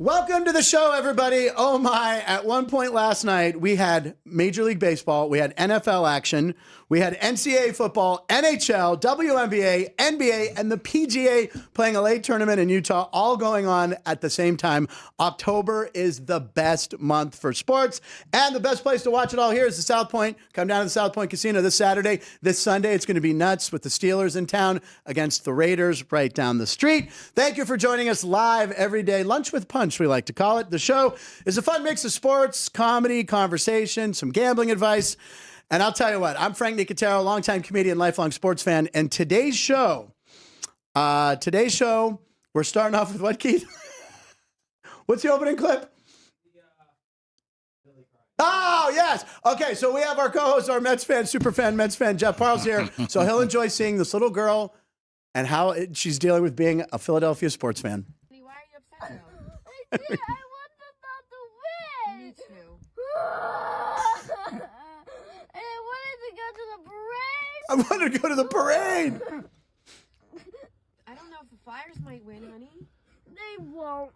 Welcome to the show, everybody. Oh my, at one point last night, we had Major League Baseball, we had NFL action, we had NCAA football, NHL, WNBA, NBA, and the PGA playing a late tournament in Utah, all going on at the same time. October is the best month for sports, and the best place to watch it all here is the South Point. Come down to the South Point Casino this Saturday. This Sunday, it's going to be nuts with the Steelers in town against the Raiders right down the street. Thank you for joining us live every day. Lunch with Punch, we like to call it. The show is a fun mix of sports, comedy, conversation, some gambling advice. And I'll tell you what, I'm Frank Nicotero, longtime comedian, lifelong sports fan. And today's show, we're starting off with what, Keith? What's the opening clip? Oh, yes. Okay, so we have our co-host, our Mets fan, Mets fan, Jeff Parles here. So he'll enjoy seeing this little girl and how she's dealing with being a Philadelphia sports fan. Why are you upset now? I want them not to win. Me too. And I wanted to go to the parade. I don't know if the Flyers might win, honey. They won't.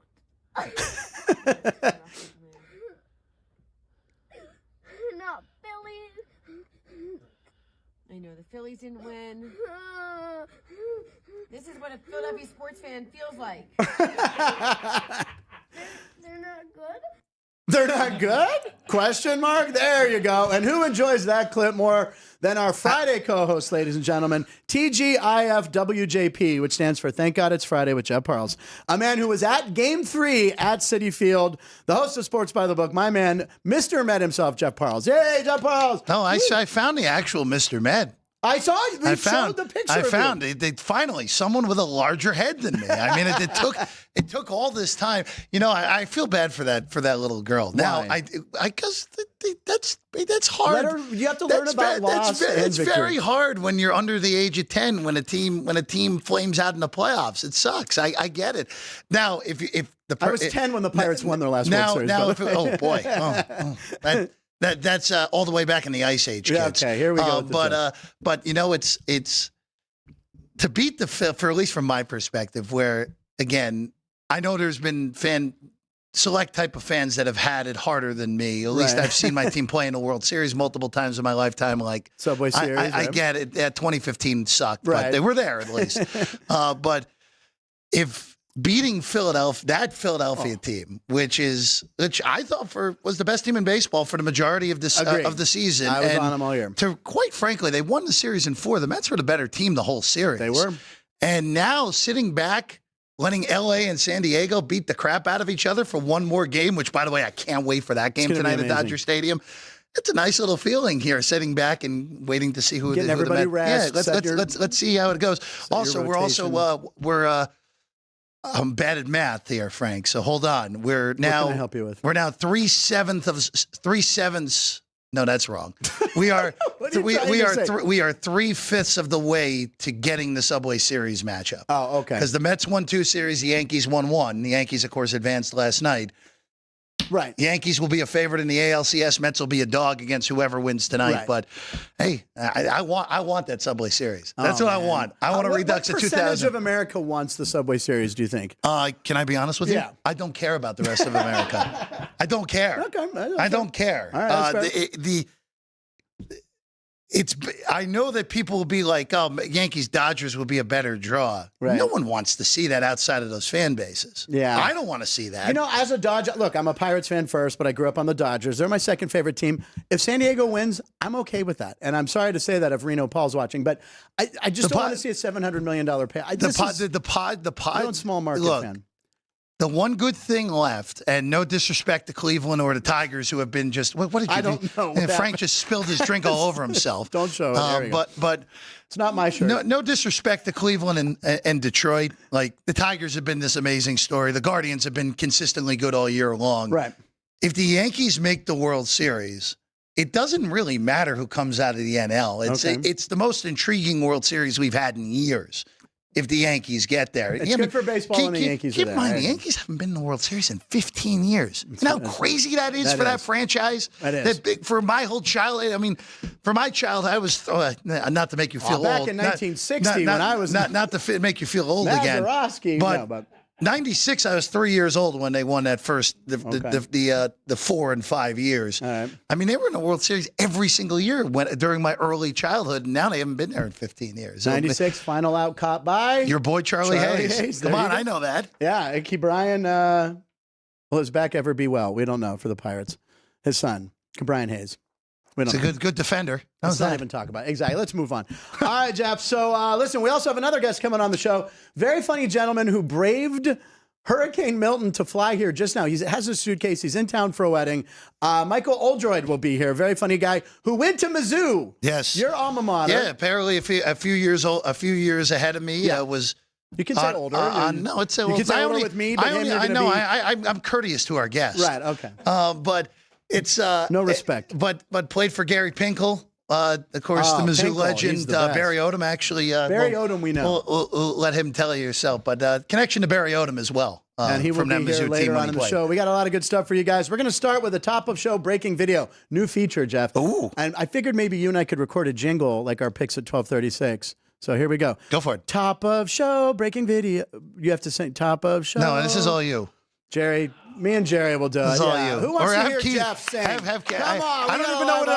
Not Phillies. I know, the Phillies didn't win. This is what a Philadelphia sports fan feels like. They're not good? They're not good? Question mark? There you go. And who enjoys that clip more than our Friday co-host, ladies and gentlemen, TGIFWJP, which stands for Thank God It's Friday with Jeff Parles. A man who was at Game 3 at Citi Field, the host of Sports by the Book, my man, Mr. Med himself, Jeff Parles. Yay, Jeff Parles. No, I found the actual Mr. Med. I saw you. They showed the picture. I found it. They finally someone with a larger head than me. I mean, it took all this time. You know, I feel bad for that little girl. Now, I guess that's hard. You have to learn about loss. It's very hard when you're under the age of 10 when a team flames out in the playoffs. It sucks. I get it. Now, if the I was 10 when the Pirates won their last World Series. Oh boy, That's all the way back in the Ice Age, kids. Yeah, okay, here we go. But you know, it's to beat the for at least from my perspective, where again, I know there's been select type of fans that have had it harder than me. At least I've seen my team play in the World Series multiple times in my lifetime. Like Subway Series, I get it. Yeah, 2015 sucked, but they were there at least. But if beating Philadelphia team, which I thought was the best team in baseball for the majority of this of the season. I was on them all year. Quite frankly, they won the series in 4. The Mets were the better team the whole series. They were. And now sitting back, letting L.A. and San Diego beat the crap out of each other for one more game, which, by the way, I can't wait for that game tonight at Dodger Stadium. It's a nice little feeling here, sitting back and waiting to see who getting everybody rest. Yeah, let's see how it goes. Also, I'm bad at math here, Frank. So hold on. What can I help you with? We're now 3/7. No, that's wrong. We are we are 3/5 of the way to getting the Subway Series matchup. Oh, okay. Because the Mets won 2 series, the Yankees won 1. The Yankees, of course, advanced last night. Right. Yankees will be a favorite in the ALCS. Mets will be a dog against whoever wins tonight. Right. But hey, I want that Subway Series. That's what I want. I want a redux of 2000. What percentage of America wants the Subway Series, do you think? Can I be honest with you? Yeah. I don't care about the rest of America. I don't care. Okay. I don't care. All right, I know that people will be like, oh, Yankees Dodgers will be a better draw. Right. No one wants to see that outside of those fan bases. Yeah. I don't want to see that. You know, as a Dodger, look, I'm a Pirates fan first, but I grew up on the Dodgers. They're my second favorite team. If San Diego wins, I'm okay with that. And I'm sorry to say that if Reno Paul's watching, but I just don't want to see a $700 million pay. I'm a small market fan. The one good thing left, and no disrespect to Cleveland or the Tigers, who have been just what did you do? I don't know. Frank just spilled his drink all over himself. Don't show it. But it's not my shirt. No disrespect to Cleveland and Detroit. Like the Tigers have been this amazing story. The Guardians have been consistently good all year long. Right. If the Yankees make the World Series, it doesn't really matter who comes out of the NL. It's the most intriguing World Series we've had in years. If the Yankees get there. It's good for baseball when the Yankees are there. Keep in mind, the Yankees haven't been in the World Series in 15 years. You know how crazy that is for that franchise? That is. That big, for my whole childhood, I mean, for my child, I was, not to make you feel old. Back in 1960 when I was. Not to make you feel old again. Mazeroski, but 96, I was 3 years old when they won that first, the 4 and 5 years. All right. I mean, they were in the World Series every single year during my early childhood, and now they haven't been there in 15 years. 96, final out caught by your boy Charlie Hayes. Come on, I know that. Yeah, Icky Bryan. Will his back ever be well? We don't know for the Pirates. His son, Brian Hayes. It's a good defender. Let's not even talk about it. Exactly. Let's move on. All right, Jeff. So listen, we also have another guest coming on the show. Very funny gentleman who braved Hurricane Milton to fly here just now. He has a suitcase. He's in town for a wedding. Michael Oldroyd will be here. Very funny guy who went to Mizzou. Yes. Your alma mater. Yeah, apparently a few years ahead of me was. You can say older. No, it's you can say older with me. But I'm courteous to our guests. Right. Okay. But it's no respect. But played for Gary Pinkel. Of course, the Mizzou legend Barry Odom. Actually, Barry Odom, we know. We'll let him tell you yourself. But connection to Barry Odom as well. And he will be here later on in the show. We got a lot of good stuff for you guys. We're going to start with a top of show breaking video, new feature, Jeff. Ooh. And I figured maybe you and I could record a jingle like our picks at 12:36. So here we go. Go for it. Top of show breaking video. You have to sing top of show. No, this is all you. Jerry, me and Jerry will do it. This is all you. Who wants to hear Jeff sing? Come on. I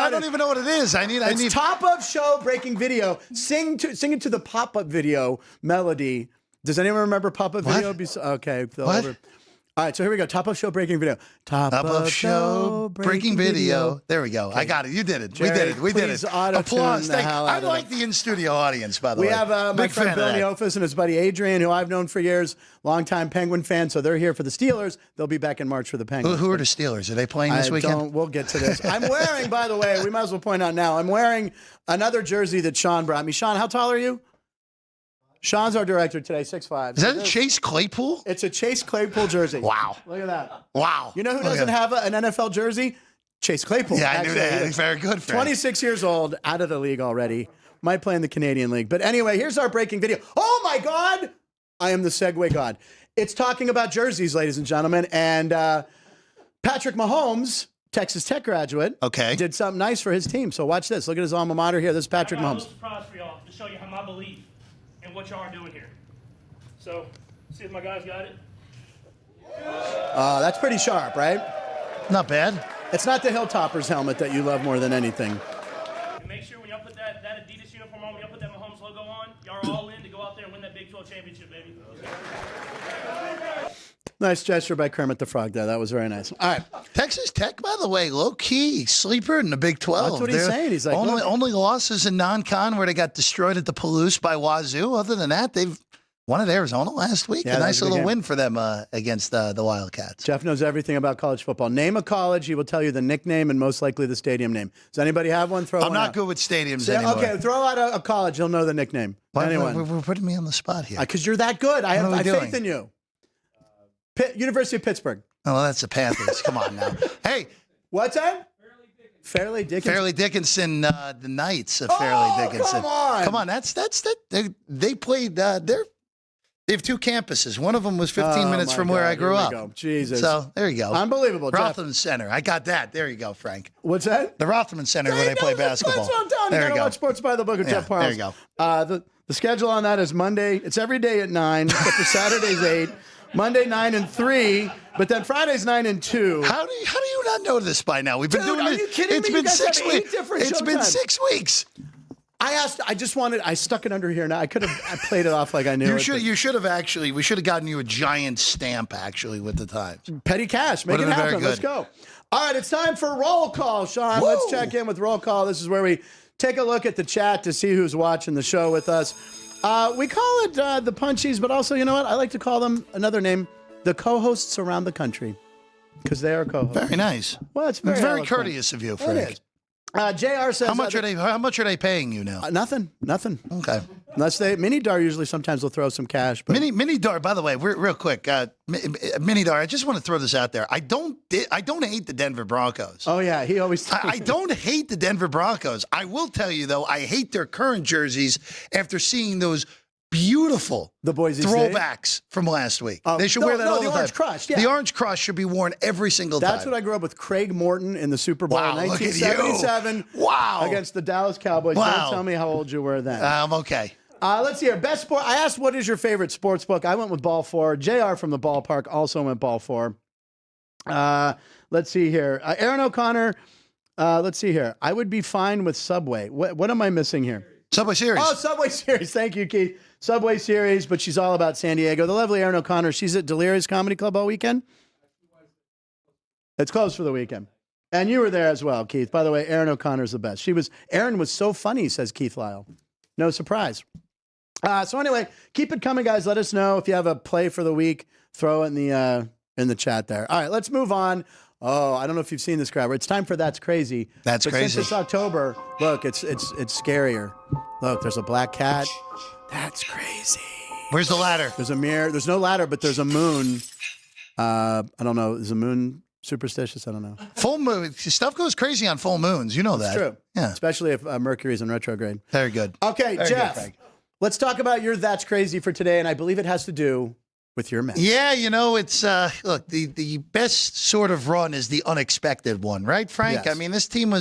don't even know what it is. I need top of show breaking video. Sing it to the pop-up video melody. Does anyone remember pop-up video? Okay. What? All right, so here we go. Top of show breaking video. Top of show breaking video. There we go. Okay. I got it. You did it. Jerry, we did it. Applause. I like the in-studio audience, by the way. We have my friend Bill Neofus and his buddy Adrian, who I've known for years, longtime Penguin fan. So they're here for the Steelers. They'll be back in March for the Penguins. Who are the Steelers? Are they playing this weekend? We'll get to this. I'm wearing, by the way, we might as well point out now, I'm wearing another jersey that Sean brought me. Sean, how tall are you? Sean's our director today, 6'5". Is that a Chase Claypool? It's a Chase Claypool jersey. Wow. Look at that. Wow. You know who doesn't have an NFL jersey? Chase Claypool. Yeah, I knew that. Very good, Frank. 26 years old, out of the league already. Might play in the Canadian League. But anyway, here's our breaking video. Oh, my God. I am the segue god. It's talking about jerseys, ladies and gentlemen. And Patrick Mahomes, Texas Tech graduate, did something nice for his team. So watch this. Look at his alma mater here. This is Patrick Mahomes. I got a little surprise for y'all to show you how my belief and what y'all are doing here. So, see if my guys got it. That's pretty sharp, right? Not bad. It's not the Hilltoppers helmet that you love more than anything. And make sure when y'all put that Adidas uniform on, when y'all put that Mahomes logo on, y'all are all in to go out there and win that Big 12 championship, baby. Nice gesture by Kermit the Frog there. That was very nice. All right. Texas Tech, by the way, low-key sleeper in the Big 12. That's what he's saying. He's like, only losses in non-con where they got destroyed at the Palouse by Wazoo. Other than that, they've won at Arizona last week. Yeah, a nice little win for them against the Wildcats. Jeff knows everything about college football. Name a college, he will tell you the nickname and most likely the stadium name. Does anybody have one? I'm not good with stadiums anymore. Okay, throw out a college. He'll know the nickname. Anyone? We're putting me on the spot here. Because you're that good. I have faith in you. University of Pittsburgh. Oh, that's the Panthers. Come on now. Hey. What's that? Fairleigh Dickinson. Fairleigh Dickinson, the Knights of Fairleigh Dickinson. Come on. That's they played they have two campuses. One of them was 15 minutes from where I grew up. Go. Jesus. So there you go. Unbelievable. Rothman Center. I got that. There you go, Frank. What's that? The Rothman Center where they play basketball. That's what I'm telling you. You gotta watch Sports by the Book with Jeff Parles. There you go. The schedule on that is Monday. It's every day at 9, except for Saturday's 8. Monday 9 and 3, but then Friday's 9 and 2. How do you not know this by now? We've been doing it. Are you kidding me? It's been 6 weeks. It's been 6 weeks. I stuck it under here now. I played it off like I knew it. You should have actually. We should have gotten you a giant stamp actually with the times. Petty cash. Make it happen. Let's go. All right, it's time for roll call, Sean. Woo! Let's check in with roll call. This is where we take a look at the chat to see who's watching the show with us. We call it the Punchies, but also, you know what? I like to call them another name. The co-hosts around the country, because they are co-hosts. Very nice. Well, it's very courteous of you, Frank. JR says, how much are they paying you now? Nothing. Okay. Unless Mini Dar usually sometimes will throw some cash. But Mini Dar, by the way, real quick, Mini Dar. I just want to throw this out there. I don't hate the Denver Broncos. Oh yeah, he always. I don't hate the Denver Broncos. I will tell you though, I hate their current jerseys after seeing those beautiful throwbacks from last week. They should wear that all the time. Orange Crush. Yeah. The Orange Crush should be worn every single time. That's what I grew up with. Craig Morton in the Super Bowl in 1977. Wow. Against the Dallas Cowboys. Wow. Don't tell me how old you were then. Okay. Let's see here. Best sport. I asked, what is your favorite sports book? I went with Ball 4. JR from the ballpark also went Ball 4. Let's see here. Aaron O'Connor. Let's see here. I would be fine with Subway. What am I missing here? Subway Series. Oh, Subway Series. Thank you, Keith. Subway Series, but she's all about San Diego. The lovely Aaron O'Connor. She's at Delirious Comedy Club all weekend. It's closed for the weekend. And you were there as well, Keith. By the way, Aaron O'Connor's the best. Aaron was so funny, says Keith Lyle. No surprise. So anyway, keep it coming, guys. Let us know if you have a play for the week. Throw it in the chat there. All right, let's move on. Oh, I don't know if you've seen this, Crabber. It's time for That's Crazy. That's but crazy. Since it's October, look, it's scarier. Look, there's a black cat. That's crazy. Where's the ladder? There's a mirror. There's no ladder, but there's a moon. I don't know. Is a moon superstitious? I don't know. Full moon. Stuff goes crazy on full moons. You know that. It's true. Yeah. Especially if Mercury's in retrograde. Very good. Okay, Very Jeff, good, Frank. let's talk about your That's Crazy for today, and I believe it has to do with your Mets. Yeah, it's look, the best sort of run is the unexpected one, right, Frank? Yes. I mean, this team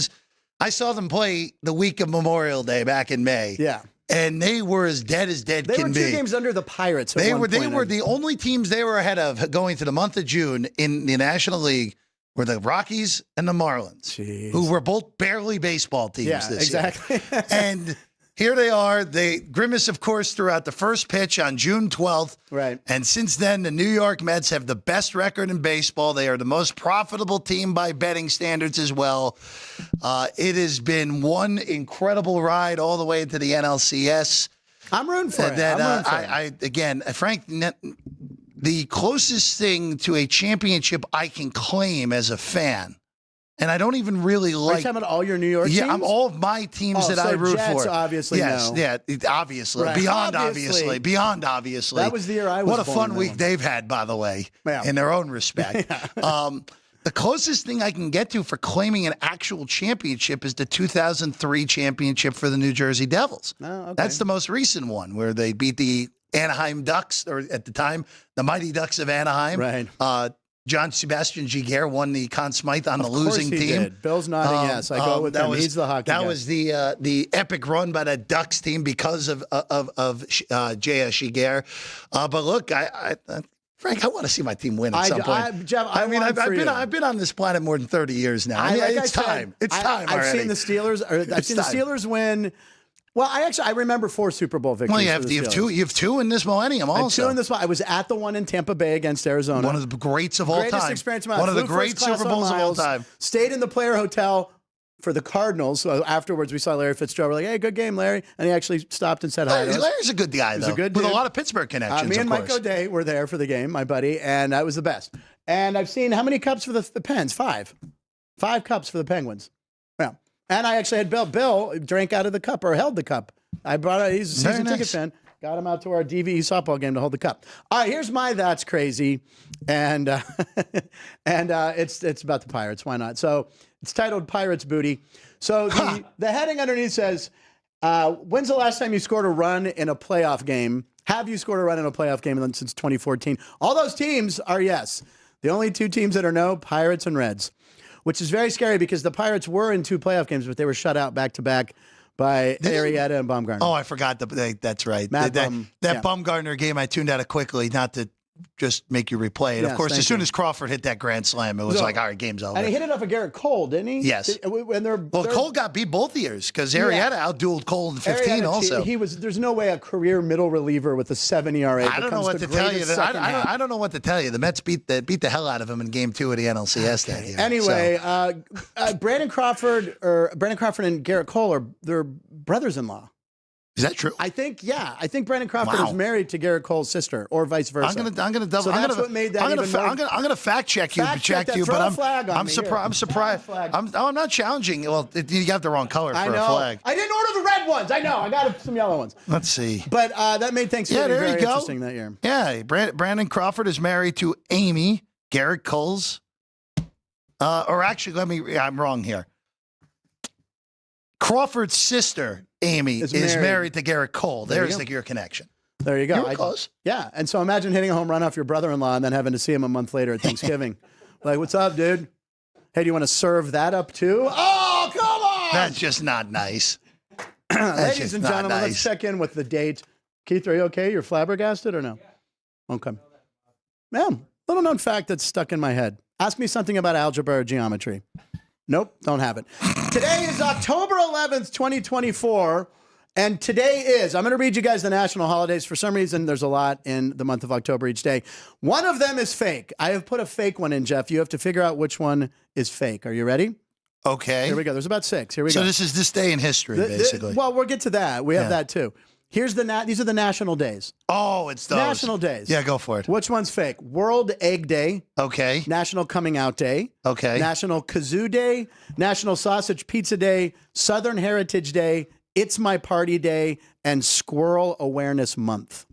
I saw them play the week of Memorial Day back in May. Yeah. And they were as dead They can were be. 2 games under the Pirates. They were the only teams they were ahead of going to the month of June in the National League were the Rockies and the Marlins, Jeez. who were both barely baseball teams this exactly. year. And here they are. They grimace, of course, throughout the first pitch on June 12th. Right. And since then, the New York Mets have the best record in baseball. They are the most profitable team by betting standards as well. It has been one incredible ride all the way to the NLCS. I'm rooting for it. Again, Frank, the closest thing to a championship I can claim as a fan, and I don't even really Are you like. talking about all your New York teams? Yeah, I'm all of my teams that I root Jets, for. obviously, yes, no. yeah, obviously, Right. beyond Obviously. obviously. That was the year I was What a born, fun that week one. they've had, by the way, Yeah. in their own respect. The closest thing I can get to for claiming an actual championship is the 2003 championship for the New Jersey Devils. Oh, okay. That's the most recent one where they beat the Anaheim Ducks, or at the time, the Mighty Ducks of Anaheim. Right. John Sebastian Giguère won the Conn Smythe on the losing he team. did. Bill's nodding yes. I go with him. He's the hockey That guy. was the epic run by the Ducks team because of J.S. Giguère. But look, Frank, I want to see my team win at some point. Jeff, I've been on this planet more than 30 years now. It's time. It's time I've already. seen the Steelers. I've seen the time. Steelers win. Well, I remember 4 Super Bowl victories. Well, you for have the Steelers. you have two in this millennium And also. 2 in this one. I was at the one in Tampa Bay against Arizona. One of the greats of all Greatest time. experience of my life. One of the Flew great first class Super on Bowls of all Miles, time. Stayed in the player hotel for the Cardinals. So afterwards, we saw Larry Fitzgerald. We're like, hey, good game, Larry. And he actually stopped and said hi to us. Larry's a good guy, though. a good with a dude. lot of Pittsburgh connections, Me and of Mike course. O'Day were there for the game, my buddy, and that was the best. And I've seen how many cups for the Pens? 5. 5 cups for the Penguins. Yeah. And I actually had Bill. Bill drank out of the cup or held the cup. I brought it. He's a Very season ticket nice. fan. Got him out to our DVE softball game to hold the cup. All right, here's my That's Crazy. And it's about the Pirates. Why not? So it's titled Pirates Booty. So the heading underneath says, when's the last time you scored a run in a playoff game? Have you scored a run in a playoff game since 2014? All those teams are yes. The only 2 teams that are no, Pirates and Reds, which is very scary because the Pirates were in 2 playoff games, but they were shut out back-to-back by Arrieta and Baumgartner. Oh, I forgot. That's right. Matt That yeah. Baumgartner game, I tuned out of quickly, not to just make you replay it. Yes, of course, thank as soon you. as Crawford hit that grand slam, it was So- like, all right, game's over. And he hit it off of Garrett Cole, didn't he? Yes. And Cole got beat both years because Arrieta outdueled Cole in 15 Arrieta, also. There's no way a career middle reliever with a 7 ERA I don't know what to tell you. I don't know what to tell you. The Mets beat the hell out of him in Game 2 of the NLCS that year. Anyway, Brandon Crawford and Garrett Cole they're brothers-in-law. Is that true? I think Brandon Crawford Wow. is married to Garrett Cole's sister, or vice versa. I'm gonna double. So that's what made that I'm even more. I'm gonna fact check you, Fact check that. Throw a flag on I'm me surprised. here. I'm surprised. Throw a flag. I'm not challenging. Well, you got the wrong color for I a know. flag. I didn't order the red ones. I know. I got some yellow ones. Let's see. But that made Thanksgiving there very you go. interesting that year. Yeah, Brandon Crawford is married to Amy Garrett Cole's. Or actually, I'm wrong here. Crawford's sister, Amy, is married to Garrett Cole. There's your connection. There you go. You were close. Yeah. And so imagine hitting a home run off your brother-in-law and then having to see him a month later at Thanksgiving. Like, what's up, dude? Hey, do you want to serve that up too? Oh, come on! That's just not nice. Ladies just and not gentlemen, let's nice. check in with the date. Keith, are you okay? You're flabbergasted or no? Okay. Man, little known fact that's stuck in my head. Ask me something about algebra or geometry. Nope, don't have it. Today is October 11th, 2024. And today is, I'm going to read you guys the national holidays. For some reason, there's a lot in the month of October each day. One of them is fake. I have put a fake one in, Jeff. You have to figure out which one is fake. Are you ready? Okay. Here we go. There's about 6. Here we So go. this is this day in history, basically. Well, we'll get to that. We have that too. Here's these are the national days. Oh, it's those. National days. Yeah, go for it. Which one's fake? World Egg Day, Okay. National Coming Out Day, Okay. National Kazoo Day, National Sausage Pizza Day, Southern Heritage Day, It's My Party Day, and Squirrel Awareness Month.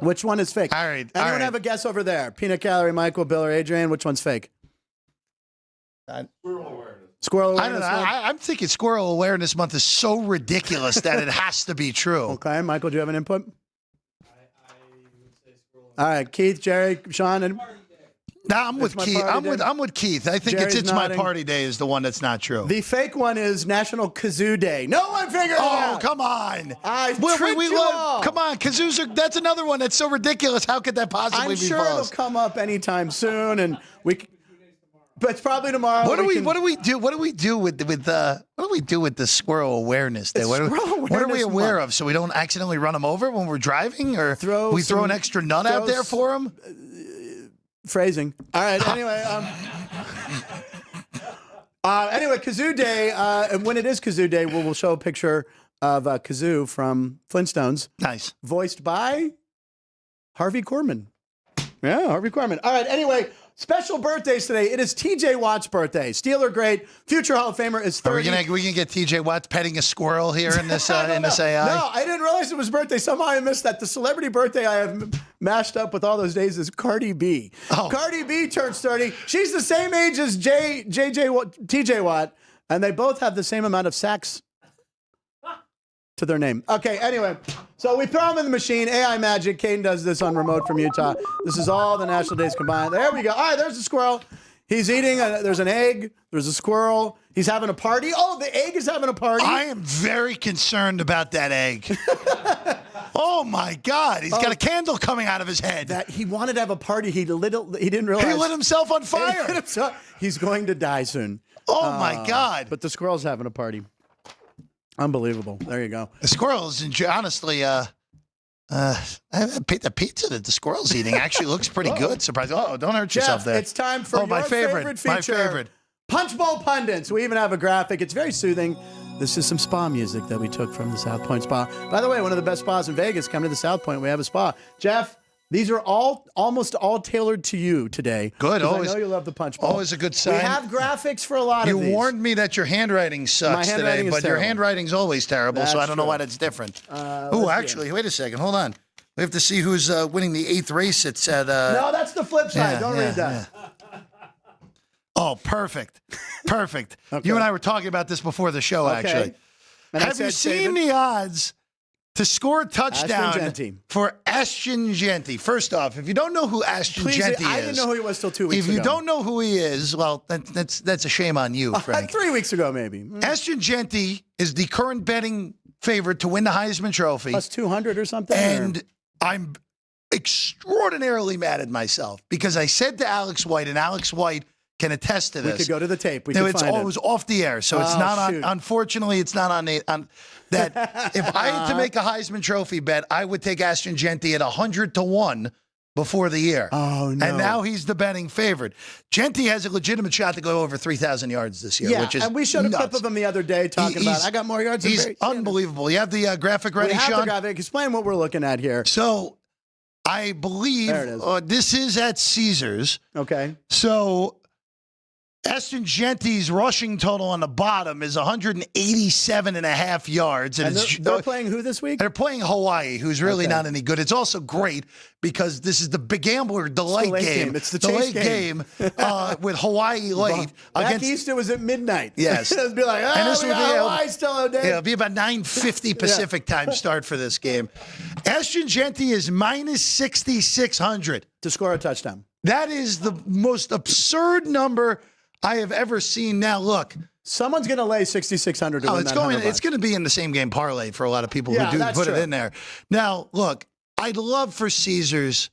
Which one is fake? All right. Anyone have a guess over there? Peanut Gallery, Michael, Bill, or Adrian? Which one's fake? Squirrel I don't Awareness know. Month. I'm thinking Squirrel Awareness Month is so ridiculous that it has to be true. Okay, Michael, do you have an input? All right, Keith, Jerry, Sean, and No, I'm with my Keith. party day. I'm with Keith. I think Jerry's it's nodding. my party day is the one that's not true. the fake one is National Kazoo Day. No one figured it Oh, out. come on. I tricked you all. Come on, kazoos that's another one that's so ridiculous. How could that possibly I'm be sure it'll false? come up anytime soon, and but it's probably tomorrow. What do we can- what do we do? What do we do with the squirrel awareness day? It's What are Squirrel we Awareness aware Month. of so we don't accidentally run them over when we're driving, or Throw we throw some- an extra nut out throw there s- for them? Phrasing. All right. Anyway. Anyway, Kazoo Day. And when it is Kazoo Day, we'll show a picture of Kazoo from Flintstones, Nice. voiced by Harvey Korman. Yeah, Harvey Korman. All right. Anyway, special birthdays today. It is T.J. Watt's birthday. Steeler great, future Hall of Famer is 30. Are we gonna get TJ Watts petting a squirrel here in this in this AI? No, I didn't realize it was birthday. Somehow I missed that. The celebrity birthday I have mashed up with all those days is Cardi B. Oh. Cardi B turns 30. She's the same age as TJ Watt, and they both have the same amount of sacks to their name. Okay, anyway, so we throw them in the machine. AI magic. Caden does this on remote from Utah. This is all the national days combined. There we go. All right, there's the squirrel. He's eating. There's an egg. There's a squirrel. He's having a party. Oh, the egg is having a party. I am very concerned about that egg. Oh my God! He's got a candle coming out of his head. That he wanted to have a party. He didn't realize. He lit himself on fire. He's going to die soon. Oh my God! But the squirrel's having a party. Unbelievable. There you go. The squirrels, honestly, the pizza that the squirrel's eating actually looks pretty good. Surprising. Oh, don't hurt yourself Jeff, there. it's time for my your favorite feature. My favorite. Punch Bowl Pundits. We even have a graphic. It's very soothing. This is some spa music that we took from the South Point Spa. By the way, one of the best spas in Vegas. Come to the South Point. We have a spa. Jeff, these are almost all tailored to you today. Good. 'Cause Always. I know you love the Punch Bowl. Always a good sign. We have graphics for a lot You of these. warned me that your handwriting sucks My handwriting today, is but your terrible. handwriting's always terrible, so That's I don't know true. why that's different. let's Oh, see. actually, wait a second. Hold on. We have to see who's winning the 8th race. It's at. No, that's the flip side. Don't read that. Oh, perfect. Perfect. Okay. You and I were talking about this before the show, actually. And I Have you said, seen David, the odds to score a touchdown Genti. for Ashton Genti? First off, if you don't know who Ashton Please, Genti I is, didn't know who he was till 2 weeks if ago. you don't know who he is, well, that's a shame on you, Frank. 3 weeks ago, maybe. Ashton Genti is the current betting favorite to win the Heisman Trophy. Plus 200 or something? And I'm extraordinarily mad at myself because I said to Alex White, and Alex White can attest to we this. could go to the tape. We No, could it's find always off the air, so it's Oh, not on. shoot. Unfortunately, it's not on that. If I had to make a Heisman Trophy bet, I would take Ashton Genti at 100-1 before the year. Oh, no. And now he's the betting favorite. Genti has a legitimate shot to go over 3,000 yards this year, Yeah, which is and we showed a clip nuts. of him the other day talking about, He's- I got more yards than He's Barry unbelievable. You have the graphic ready, We have Sean? the graphic. Explain what we're looking at here. So I believe There it is. this is at Caesars. Okay. So Ashton Genti's rushing total on the bottom is 187.5 yards. And it's, they're playing who this week? they're playing Hawaii, who's really Okay. not any good. It's also great because this is the Big Gambler delight late game. game. It's the the chase late game with Hawaii late. Back east, it was at midnight. Yes. It'd be like, And this we would got be, Hawaii still out there. Yeah, it'll be about 9:50 Pacific time start for this game. Ashton Genti is minus 6,600. To score a touchdown. That is the most absurd number I have ever seen. Now, look, Someone's going to lay 6,600 to Oh, win it's that going. $100. It's going to be in the same game parlay for a lot of people Yeah, who do that's put true. it in there. Now, look, I'd love for Caesars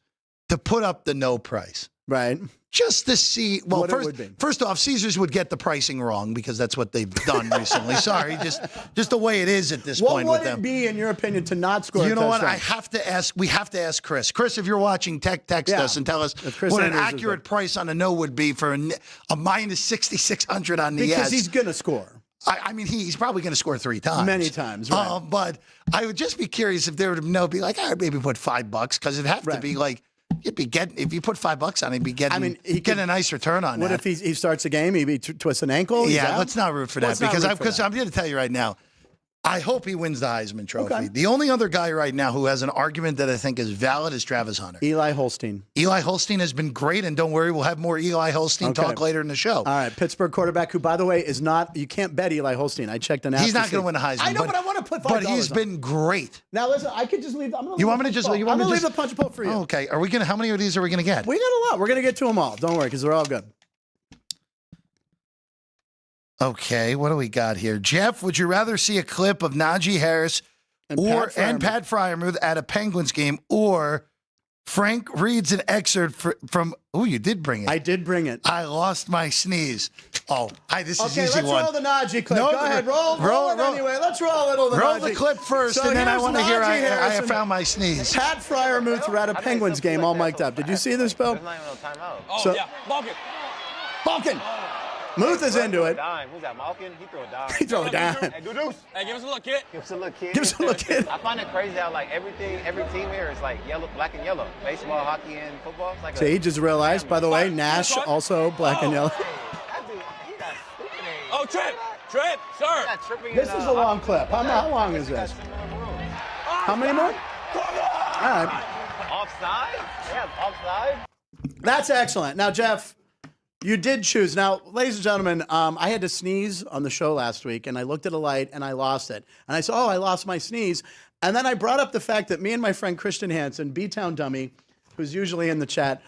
to put up the no price. Right. Just to see, well, What it would be. first off, Caesars would get the pricing wrong because that's what they've done recently. Sorry, just the way it is at this What point would with it them. be, in your opinion, to not score a You know what? touchdown? I have to ask. We have to ask Chris. Chris, if you're watching, text Yeah. us and tell us If Chris what an Andrews is accurate price on a no would be for a minus 6,600 on the Because yes. he's going to score. I mean, he's probably going to score 3 times. Many times, right. But I would just be curious if there would be like, all right, maybe put $5 because it'd have to Right. be like, you'd be getting, if you put $5 on it, you'd be getting, I mean, he get could- a nice return on What that. if he starts a game, he twists an ankle? he's Yeah, out? let's not root for that Let's not because root for that. I'm going to tell you right now, I hope he wins the Heisman Trophy. Okay. The only other guy right now who has an argument that I think is valid is Travis Hunter. Eli Holstein. Eli Holstein has been great, and don't worry, we'll have more Eli Holstein Okay. talk later in the show. All right, Pittsburgh quarterback, who, by the way, is not, you can't bet Eli Holstein. I checked an app. He's not going to win a Heisman. I know, but I want to put $5 But he's on. been great. Now, listen, I could just leave. I'm gonna You leave want the me to just? punch You bowl. want I'm me going to to leave the punch bowl for you. Oh, okay. Are we going to? How many of these are we going to get? We got a lot. We're going to get to them all. Don't worry, because they're all good. Okay, what do we got here? Jeff, would you rather see a clip of Najee Harris And and Pat Fryermuth at a Penguins game, or Frank reads an excerpt from? Oh, you did bring it. I did bring it. I lost my sneeze. Oh, this is Okay, easy let's one. roll the Najee clip. No, Go ahead, roll it anyway. Let's roll it. Roll the clip first, So and then I here's want to hear. Najee I Harris and found my sneeze. Pat Fryermuth were at a Penguins game, all mic'd up. Did you see this, Bill? There's not even no timeout. Oh, So- yeah. Balkan. Balkan. Muth is into it. Dime. Who's that, Malkin? He threw a dime. He throw it down. Hey, Deuce. Hey, give us a look, kid. Give us a look, kid. Give us a look, kid. I find it crazy how like every team here is like yellow, black and yellow. Baseball, hockey, and football. It's like So he just realized, by the way, Nash also black and yellow. That dude, he got stupid. Oh, Trip, sir. Got tripping This in, is a long clip. How long is this? How many more? All right. Offside? Yeah, offside. That's excellent. Now, Jeff, you did choose. Now, ladies and gentlemen, I had to sneeze on the show last week, and I looked at a light, and I lost it. And I said, oh, I lost my sneeze. And then I brought up the fact that me and my friend Christian Hansen, B-Town Dummy, who's usually in the chat,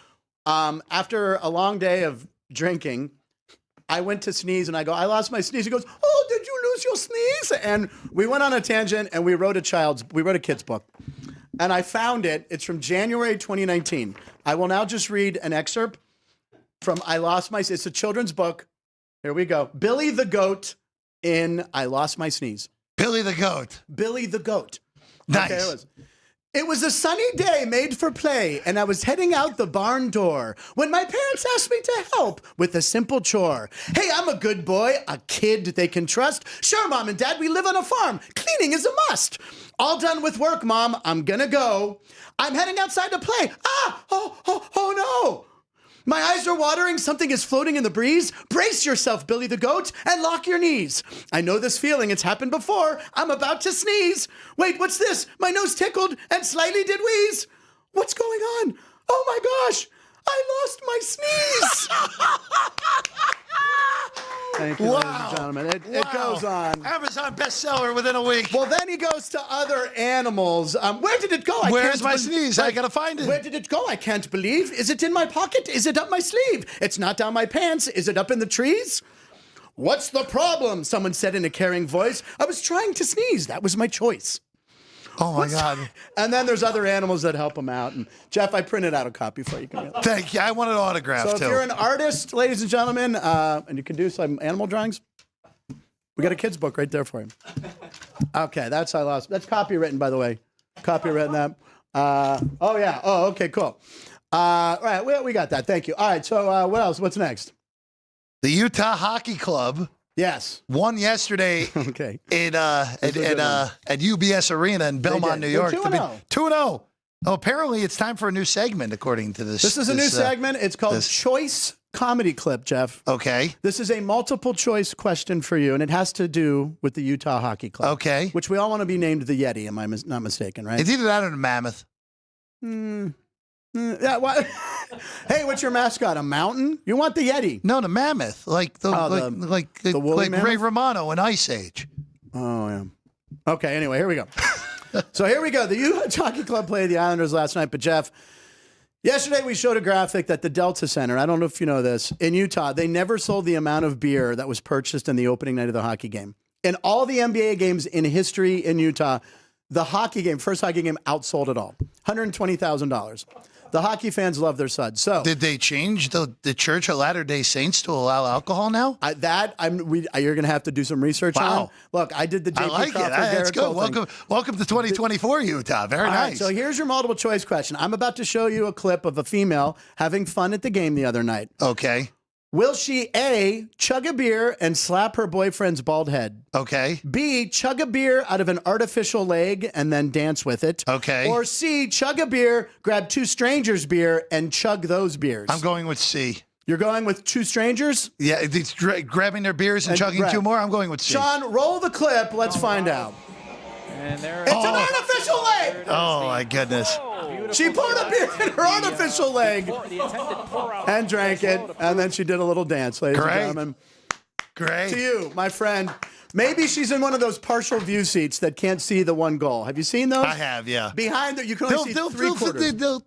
after a long day of drinking, I went to sneeze, and I go, I lost my sneeze. He goes, oh, did you lose your sneeze? And we went on a tangent, and we wrote a kid's book. And I found it. It's from January 2019. I will now just read an excerpt from It's a children's book. Here we go. Billy the Goat in I Lost My Sneeze. Billy the Goat. Billy the Goat. Nice. Okay, it was a sunny day made for play, and I was heading out the barn door when my parents asked me to help with a simple chore. Hey, I'm a good boy, a kid they can trust. Sure, Mom and Dad, we live on a farm. Cleaning is a must. All done with work, Mom. I'm gonna go. I'm heading outside to play. Oh no. My eyes are watering. Something is floating in the breeze. Brace yourself, Billy the Goat, and lock your knees. I know this feeling. It's happened before. I'm about to sneeze. Wait, what's this? My nose tickled and slightly did wheeze. What's going on? Oh my gosh. I lost my sneeze. Thank you, ladies and gentlemen. It goes on. Amazon bestseller within a week. Well, then he goes to other animals. Where did it go? Where's my sneeze? I gotta find it. Where did it go? I can't believe. Is it in my pocket? Is it up my sleeve? It's not down my pants. Is it up in the trees? What's the problem? Someone said in a caring voice. I was trying to sneeze. That was my choice. Oh my God. And then there's other animals that help him out. And Jeff, I printed out a copy for you. Thank you. I want an autograph So if too. you're an artist, ladies and gentlemen, and you can do some animal drawings, we got a kid's book right there for you. Okay, that's That's copywritten, by the way. Copywritten that. Oh yeah. Oh, okay, cool. All right, we got that. Thank you. All right. So what else? What's next? The Utah Hockey Club Yes. won yesterday Okay. at UBS Arena in Belmont, New did. York. They're 2-0. 2-0. Oh, apparently it's time for a new segment, according to this. This is a new segment. It's called Choice Comedy Clip, Jeff. Okay. This is a multiple choice question for you, and it has to do with the Utah Hockey Club. Okay. Which we all want to be named the Yeti, am I not mistaken, right? It's either that or the Mammoth. Yeah, what? Hey, what's your mascot? A mountain? You want the Yeti? No, the Mammoth, like the woolly Ray mammoth? Romano in Ice Age. Oh, yeah. Okay, anyway, here we go. So here we go. The Utah Hockey Club played the Islanders last night, but Jeff, Yesterday, we showed a graphic that the Delta Center, I don't know if you know this, in Utah, they never sold the amount of beer that was purchased in the opening night of the hockey game. In all the NBA games in history in Utah, the hockey game, first hockey game, outsold it all. $120,000. The hockey fans love their suds. So Did they change the Church of Latter-day Saints to allow alcohol now? You're going to have to do some research on. Wow. Look, I did the JP I like it. Crawford, That's Garrett good. Cole thing. Welcome to 2024, Utah. Very All right, nice. so here's your multiple choice question. I'm about to show you a clip of a female having fun at the game the other night. Okay. Will she A, chug a beer and slap her boyfriend's bald head? Okay. B, chug a beer out of an artificial leg and then dance with it? Okay. Or C, chug a beer, grab two strangers' beer and chug those beers? I'm going with C. You're going with two strangers? Yeah, it's grabbing their beers and chugging right. two more. I'm going with C. Sean, roll the clip. Let's find out. And there It's an artificial leg! Oh, my goodness. She poured a beer in her artificial leg and drank it, and then she did a little dance, ladies Great. and gentlemen. Great. To you, my friend. Maybe she's in one of those partial view seats that can't see the one goal. Have you seen those? I have, yeah. Behind you can only see three quarters.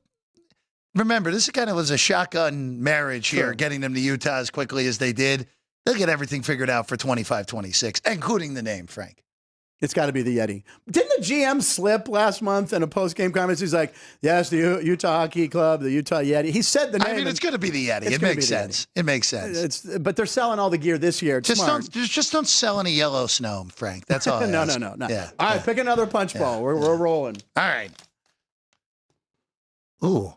Remember, this kind of was a shotgun marriage here, Sure. getting them to Utah as quickly as they did. They'll get everything figured out for 25-26, including the name, Frank. It's got to be the Yeti. Didn't the GM slip last month in a post-game comments? He's like, yes, the Utah Hockey Club, the Utah Yeti. He said the name. I mean, it's going to be the Yeti. It's It gonna makes be the sense. It makes sense. But they're selling all the gear this year. It's smart. Just don't sell any yellow snow, Frank. That's all. I No. ask. All Yeah. right, pick another punch ball. We're rolling. All right. Ooh.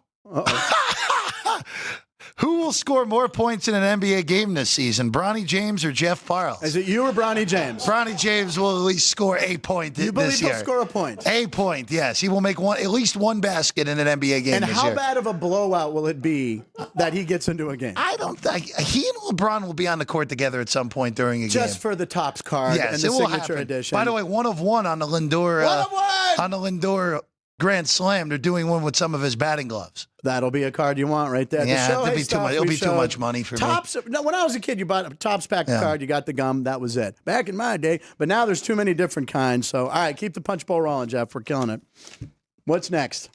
Who will score more points in an NBA game this season, Bronny James or Jeff Parles? Is it you or Bronny James? Bronny James will at least score a point You this believe he'll year. score a point? A point, yes. He will make at least one basket in an NBA game And this how year. bad of a blowout will it be that he gets into a game? I don't think he and LeBron will be on the court together at some point during a Just game. for the Topps card Yes, and the it will signature happen. edition. By the way, 1 of 1 on the Lindor. 1 of 1! On the Lindor Grand Slam. They're doing one with some of his batting gloves. That'll be a card you want right there. Yeah, The it'll Shohei be too stuff much. It'll we be too showed. much money for me. Topps. No, when I was a kid, you bought a Topps pack Yeah. card, you got the gum, that was it. Back in my day, but now there's too many different kinds. So, all right, keep the punch bowl rolling, Jeff. We're killing it. What's next?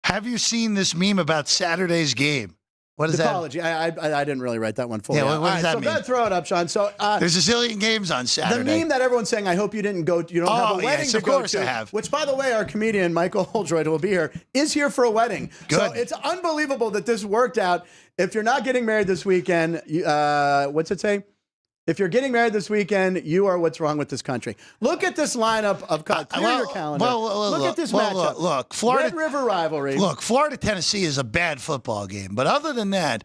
Have you seen this meme about Saturday's game? What is The that? college. I didn't really write that one fully. Yeah, out. what does All right, that so mean? go ahead, throw it up, Sean. So There's a zillion games on the Saturday. meme that everyone's saying, I hope you didn't go. You don't have a Oh, wedding yes, to of go course to. I have. Which, by the way, our comedian Michael Oldroyd will be here. Is here for a wedding. So Good. it's unbelievable that this worked out. If you're not getting married this weekend, what's it say? If you're getting married this weekend, you are what's wrong with this country. Look at this lineup of clear your calendar. Look at this matchup. Look, Florida. Red River rivalry. Look, Florida Tennessee is a bad football game, but other than that,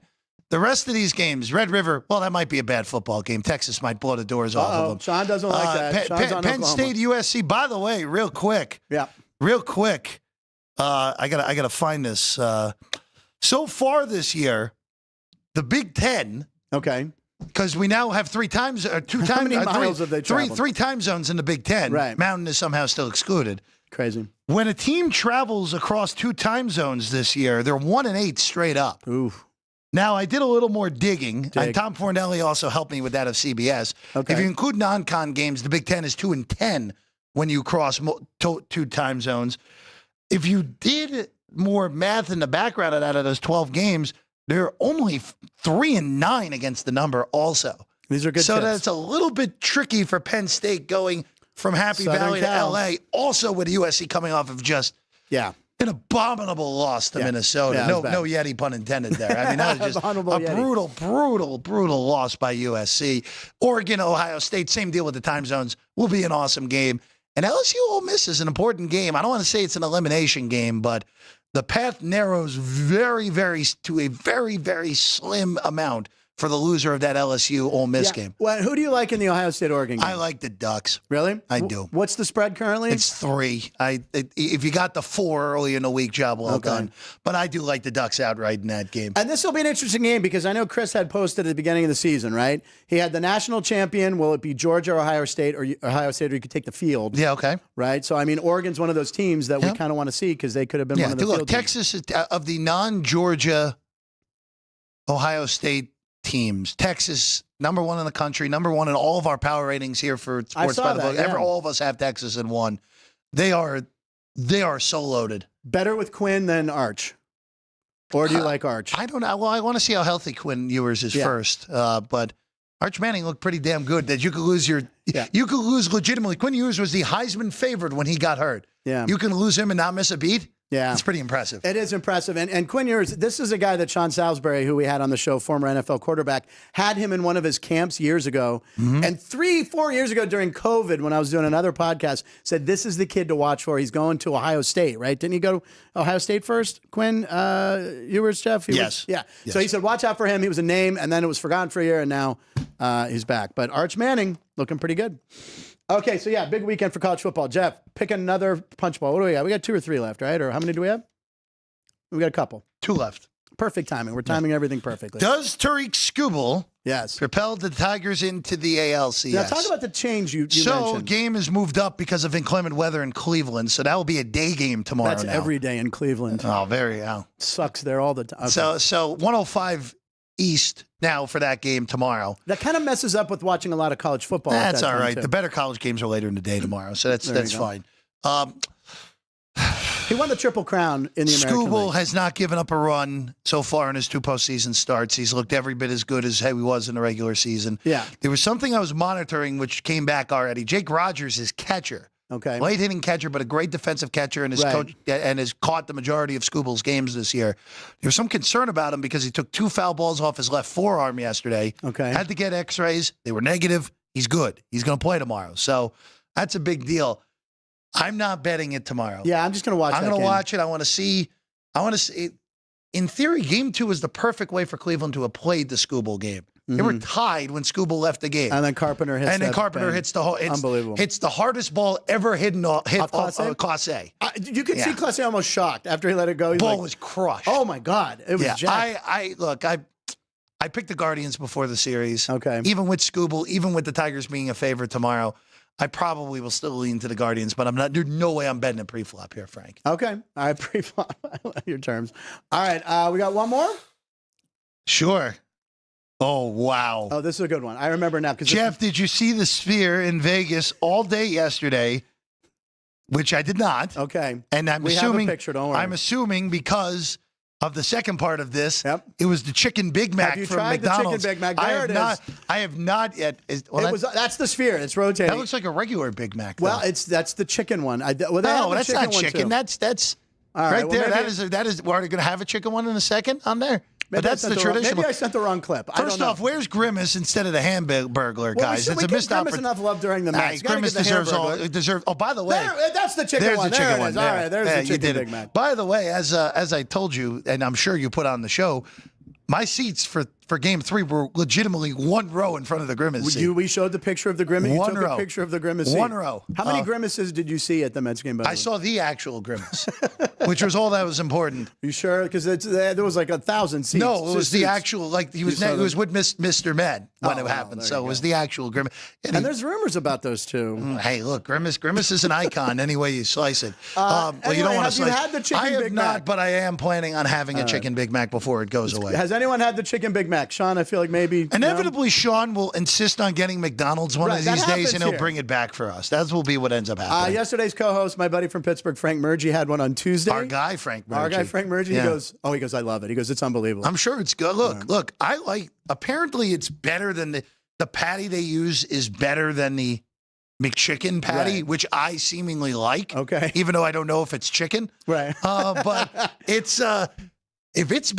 the rest of these games, Red River, well, that might be a bad football game. Texas might blow the doors off of them. Sean doesn't like that. Sean's on Penn Oklahoma. State, USC. By the way, real quick. Yeah. Real quick. I gotta find this. So far this year, the Big Ten. Okay. Because we now have two time many miles have they traveled? three time zones in the Big Ten. Right. Mountain is somehow still excluded. Crazy. When a team travels across 2 time zones this year, they're 1-8 straight up. Ooh. Now, I did a little more digging, and Tom Fornelli also helped me with that of CBS. Okay. If you include non-con games, the Big Ten is 2-10 when you cross 2 time zones. If you did more math in the background of that, of those 12 games, they're only 3-9 against the number also. These are good So tips. that's a little bit tricky for Penn State going from Happy Southern Valley Cal. to L.A., also with USC coming off of just Yeah. an abominable loss to Minnesota. Yeah, it was No bad. Yeti pun intended there. I mean, that was just Abominable a Yeti. brutal loss by USC. Oregon, Ohio State, same deal with the time zones. Will be an awesome game. And LSU Ole Miss is an important game. I don't want to say it's an elimination game, but the path narrows to a very slim amount for the loser of that LSU Ole Miss game. Well, who do you like in the Ohio State Oregon game? I like the Ducks. Really? I do. What's the spread currently? It's 3. If you got the 4 early in the week, job well Okay. done. But I do like the Ducks outright in that game. And this will be an interesting game because I know Chris had posted at the beginning of the season, right? He had the national champion. Will it be Georgia or Ohio State, or you could take the field? Yeah, okay. Right? So, I mean, Oregon's one of those teams that we kind of want to see because they could have been one of the look, field teams. Texas is, of the non-Georgia Ohio State teams, Texas, number 1 in the country, number 1 in all of our power ratings here for Sports saw by the that, Book. yeah. All of us have Texas in 1. They are so loaded. Better with Quinn than Arch? Or do you like Arch? I don't know. Well, I want to see how healthy Quinn Ewers is first. But Arch Manning looked pretty damn good. That you could lose you could lose legitimately. Quinn Ewers was the Heisman favorite when he got hurt. Yeah. You can lose him and not miss a beat. Yeah. It's pretty impressive. It is impressive. And Quinn Ewers, this is a guy that Sean Salisbury, who we had on the show, former NFL quarterback, had him in one of his camps years ago. And 3-4 years ago during COVID, when I was doing another podcast, said, this is the kid to watch for. He's going to Ohio State, right? Didn't he go to Ohio State first, Quinn Ewers, Jeff? Yes. Yeah. So he said, watch out for him. He was a name, and then it was forgotten for a year, and now he's back. But Arch Manning looking pretty good. Okay, so big weekend for college football. Jeff, pick another punch bowl. What do we got? We got 2 or 3 left, right? Or how many do we have? We got a couple. 2 left. Perfect timing. We're timing everything perfectly. Does Tariq Skubal Yes. propel the Tigers into the ALCS? Now talk about the change you So mentioned. game is moved up because of inclement weather in Cleveland. So that will be a day game tomorrow. That's now. every day in Cleveland. Oh, very well. Sucks there all the time. Okay. So 105 East now for that game tomorrow. That kind of messes up with watching a lot of college football. at That's that all time, right. too. The better college games are later in the day tomorrow, so that's There you go. fine. He won the Triple Crown in the American Skubal League. has not given up a run so far in his 2 postseason starts. He's looked every bit as good as he was in the regular season. Yeah. There was something I was monitoring which came back already. Jake Rogers is catcher. Okay. Late hitting catcher, but a great defensive catcher, and has caught the majority of Skubal's games this year. There was some concern about him because he took 2 foul balls off his left forearm yesterday. Okay. Had to get X-rays. They were negative. He's good. He's going to play tomorrow. So that's a big deal. I'm not betting it tomorrow. Yeah, I'm just going to watch I'm that going to game. watch it. I want to see. In theory, game 2 is the perfect way for Cleveland to have played the Skubal game. They were tied when Skubal left the game. And then Carpenter hits hits the whole. Unbelievable. Hits the hardest ball ever hit off Class A. You could see Clase almost shocked after he let it go. He's Ball like, was crushed. oh, my God. It was jacked. I picked the Guardians before the series. Okay. Even with Skubal, even with the Tigers being a favorite tomorrow, I probably will still lean to the Guardians, but I'm not. There's no way I'm betting a pre-flop here, Frank. Okay. All right, pre-flop. I like your terms. All right, we got one more? Sure. Oh, wow. Oh, this is a good one. I remember now. Jeff, did you see the Sphere in Vegas all day yesterday? Which I did not. Okay. And I'm We have assuming a picture, don't worry. I'm assuming because of the second part of this, Yep. it was the chicken Big Mac Have you from tried the McDonald's. chicken Big Mac? I There have it not. is. I have not yet. That's the Sphere. It's rotating. That looks like a regular Big Mac. Well, though. that's the chicken one. They have no, the that's not one, chicken. too. That's All right well, there. maybe- That is. We're going to have a chicken one in a second on there. But maybe I that's sent the wrong- traditional. Maybe I sent the wrong clip. I First don't know. off, where's Grimace instead of the Hamburglar, Well, guys? we It's a give missed Grimace opportunity. enough love during the match. Gotta Grimace get the deserves Hamburglar. Oh, by the way, There, that's the chicken there's one. the chicken There it one. is. All right, there's the you chicken did Big it. Mac. By the way, as I told you, and I'm sure you put on the show, my seats for Game 3 were legitimately one row in front of the Grimace seat. We showed the picture of the Grimace. You One took row. a picture of the Grimace seat. One row. How many Grimaces did you see at the Mets game? By the I way? saw the actual Grimace, which was all that was important. You sure? Because there was like 1,000 seats. No, it was the Seats. actual, like he was saw he was with Mr. Med when it happened. there So you it was go. the actual Grimace. And there's rumors about those two. Hey, look, Grimace is an icon any way you slice it. Well, you anyway, don't want have to you slice. had the chicken I have Big not, Mac? but I am planning on having a chicken Big Mac before it goes away. Has anyone had the chicken Big Mac? Sean, I feel like maybe. Inevitably, Sean will insist on getting McDonald's one Right, of that these days, happens and he'll here. bring it back for us. That will be what ends up happening. Yesterday's co-host, my buddy from Pittsburgh, Frank Murgy, had one on Tuesday. Our guy, Frank Murgy. Our guy, Frank Murgy, Yeah. he goes, I love it. He goes, it's unbelievable. I'm sure it's good. Look, I like, apparently it's better than the patty they use is better than the McChicken patty, Right. which I seemingly like. Okay. Even though I don't know if it's chicken. Right. But it's, if it's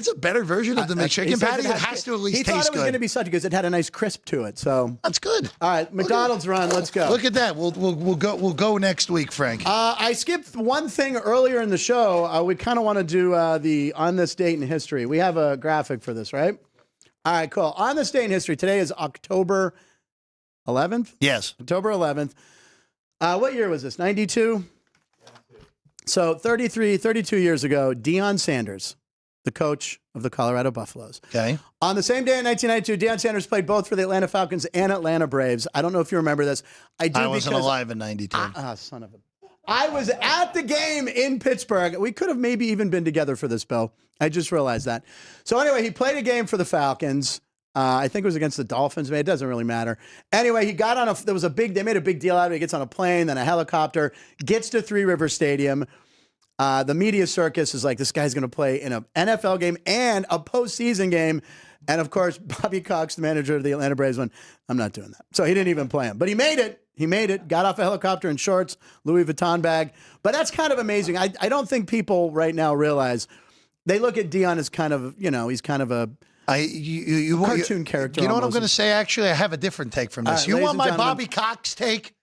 a better version of the He McChicken says patty, it has to at least He taste thought it was going to good. be such because it had a nice crisp to it. So, That's good. all right, McDonald's run. Let's go. Look at that. We'll go next week, Frank. I skipped one thing earlier in the show. We kind of want to do the on this date in history. We have a graphic for this, right? All right, cool. On this date in history. Today is October 11th. Yes. October 11th. What year was this? 92? So 32 years ago, Deion Sanders, the coach of the Colorado Buffaloes. Okay. On the same day in 1992, Deion Sanders played both for the Atlanta Falcons and Atlanta Braves. I don't know if you remember this. I do I wasn't because alive in 92. son of a... I was at the game in Pittsburgh. We could have maybe even been together for this, Bill. I just realized that. So anyway, he played a game for the Falcons. I think it was against the Dolphins. It doesn't really matter. Anyway, he got on they made a big deal out of it. He gets on a plane, then a helicopter, gets to Three River Stadium. The media circus is like, this guy's going to play in an NFL game and a postseason game. And, of course, Bobby Cox, the manager of the Atlanta Braves, went, I'm not doing that. So he didn't even play him. But he made it. He made it. Got off a helicopter in shorts, Louis Vuitton bag. But that's kind of amazing. I don't think people right now realize they look at Dion as kind of, he's kind of a cartoon character. You know what I'm almost. going to say? Actually, I have a different take from this. Right, you ladies want and my gentlemen. Bobby Cox take?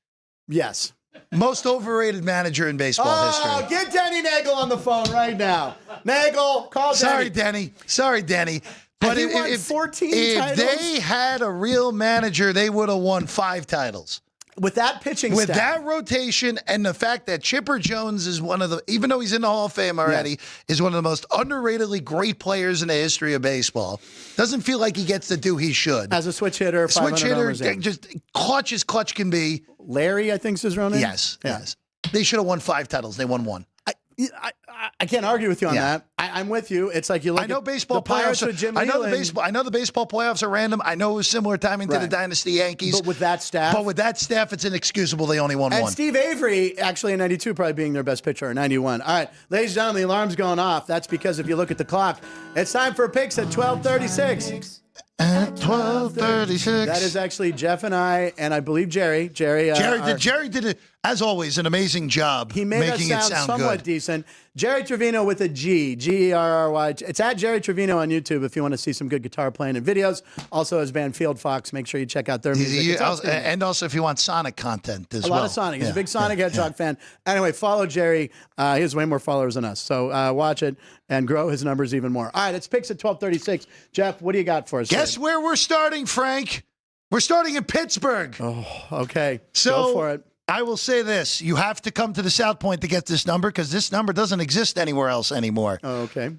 Yes. Most overrated manager in baseball history. Get Denny Nagel on the phone right now. Nagel, call Denny. Sorry, Denny. But he won 14 if titles? they had a real manager, they would have won 5 titles. With that pitching With staff. that rotation and the fact that Chipper Jones is one of the, even though he's in the Hall of Fame already, is one of the most underratedly great players in the history of baseball. Doesn't feel like he gets to do he should. As a switch hitter, 500 homers in. Just clutch as clutch can be. Larry, I think is his real name. Yes. They should have won 5 titles. They won 1. I can't argue with you on that. I'm with you. It's like you look. I know at baseball the Pirates playoffs. with Jim I know Leland. the baseball playoffs are random. I know it was similar timing to the Right. Dynasty Yankees. But with that staff, it's inexcusable. They only won and 1. Steve Avery, actually in '92, probably being their best pitcher in '91. All right, ladies and gentlemen, the alarm's going off. That's because if you look at the clock, it's time for picks at 12:36. At 12:36. That is actually Jeff and I believe Jerry. Jerry did, as always, an amazing job. He made making us it sound somewhat good. decent. Jerry Trevino with a G, Gerry. It's at Jerry Trevino on YouTube if you want to see some good guitar playing and videos. Also, his band Field Fox. Make sure you check out their music. It's outstanding. And also, if you want Sonic content as A well. lot of Sonic. He's a big Sonic Hedgehog fan. Anyway, follow Jerry. He has way more followers than us. So watch it and grow his numbers even more. All right, it's picks at 12:36. Jeff, what do you got for us? Guess where we're starting, Frank? We're starting in Pittsburgh. Oh, okay. So go for it. I will say this. You have to come to the South Point to get this number because this number doesn't exist anywhere else anymore. Oh, okay.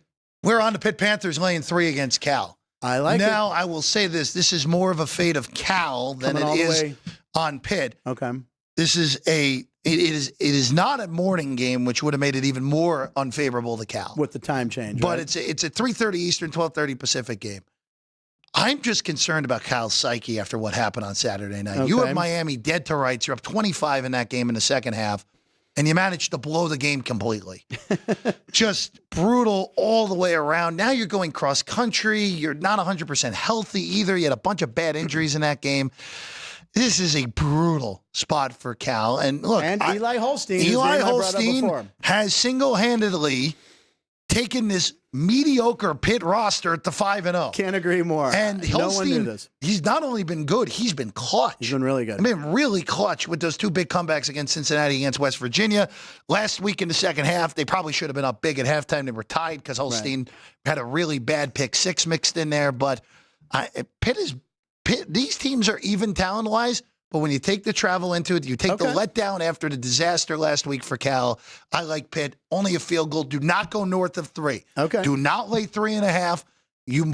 We're on the Pitt Panthers laying 3 against Cal. I like now, it. I will say this. This is more of a fate of Cal than Coming all it the is way. on Pitt. Okay. This is it is not a morning game, which would have made it even more unfavorable to Cal. With the time change. But right? it's a 3:30 Eastern, 12:30 Pacific game. I'm just concerned about Cal's psyche after what happened on Saturday night. You Okay. have Miami dead to rights. You're up 25 in that game in the second half, and you managed to blow the game completely. Just brutal all the way around. Now you're going cross country. You're not 100% healthy either. You had a bunch of bad injuries in that game. This is a brutal spot for Cal. And look, And Eli Holstein. whose Eli name I brought up Holstein before. has single-handedly taken this mediocre Pitt roster to 5-0. Can't agree more. And no one knew Holstein, this. he's not only been good, he's been clutch. He's been really good. I mean, really clutch with those 2 big comebacks against Cincinnati, against West Virginia. Last week in the second half, they probably should have been up big at halftime. They were tied because Holstein had a really bad pick 6 mixed in there. But Pitt, these teams are even talent-wise. But when you take the travel into it, you take the letdown after the disaster last week for Cal. I like Pitt. Only a field goal. Do not go north of 3. Okay. Do not lay 3.5. You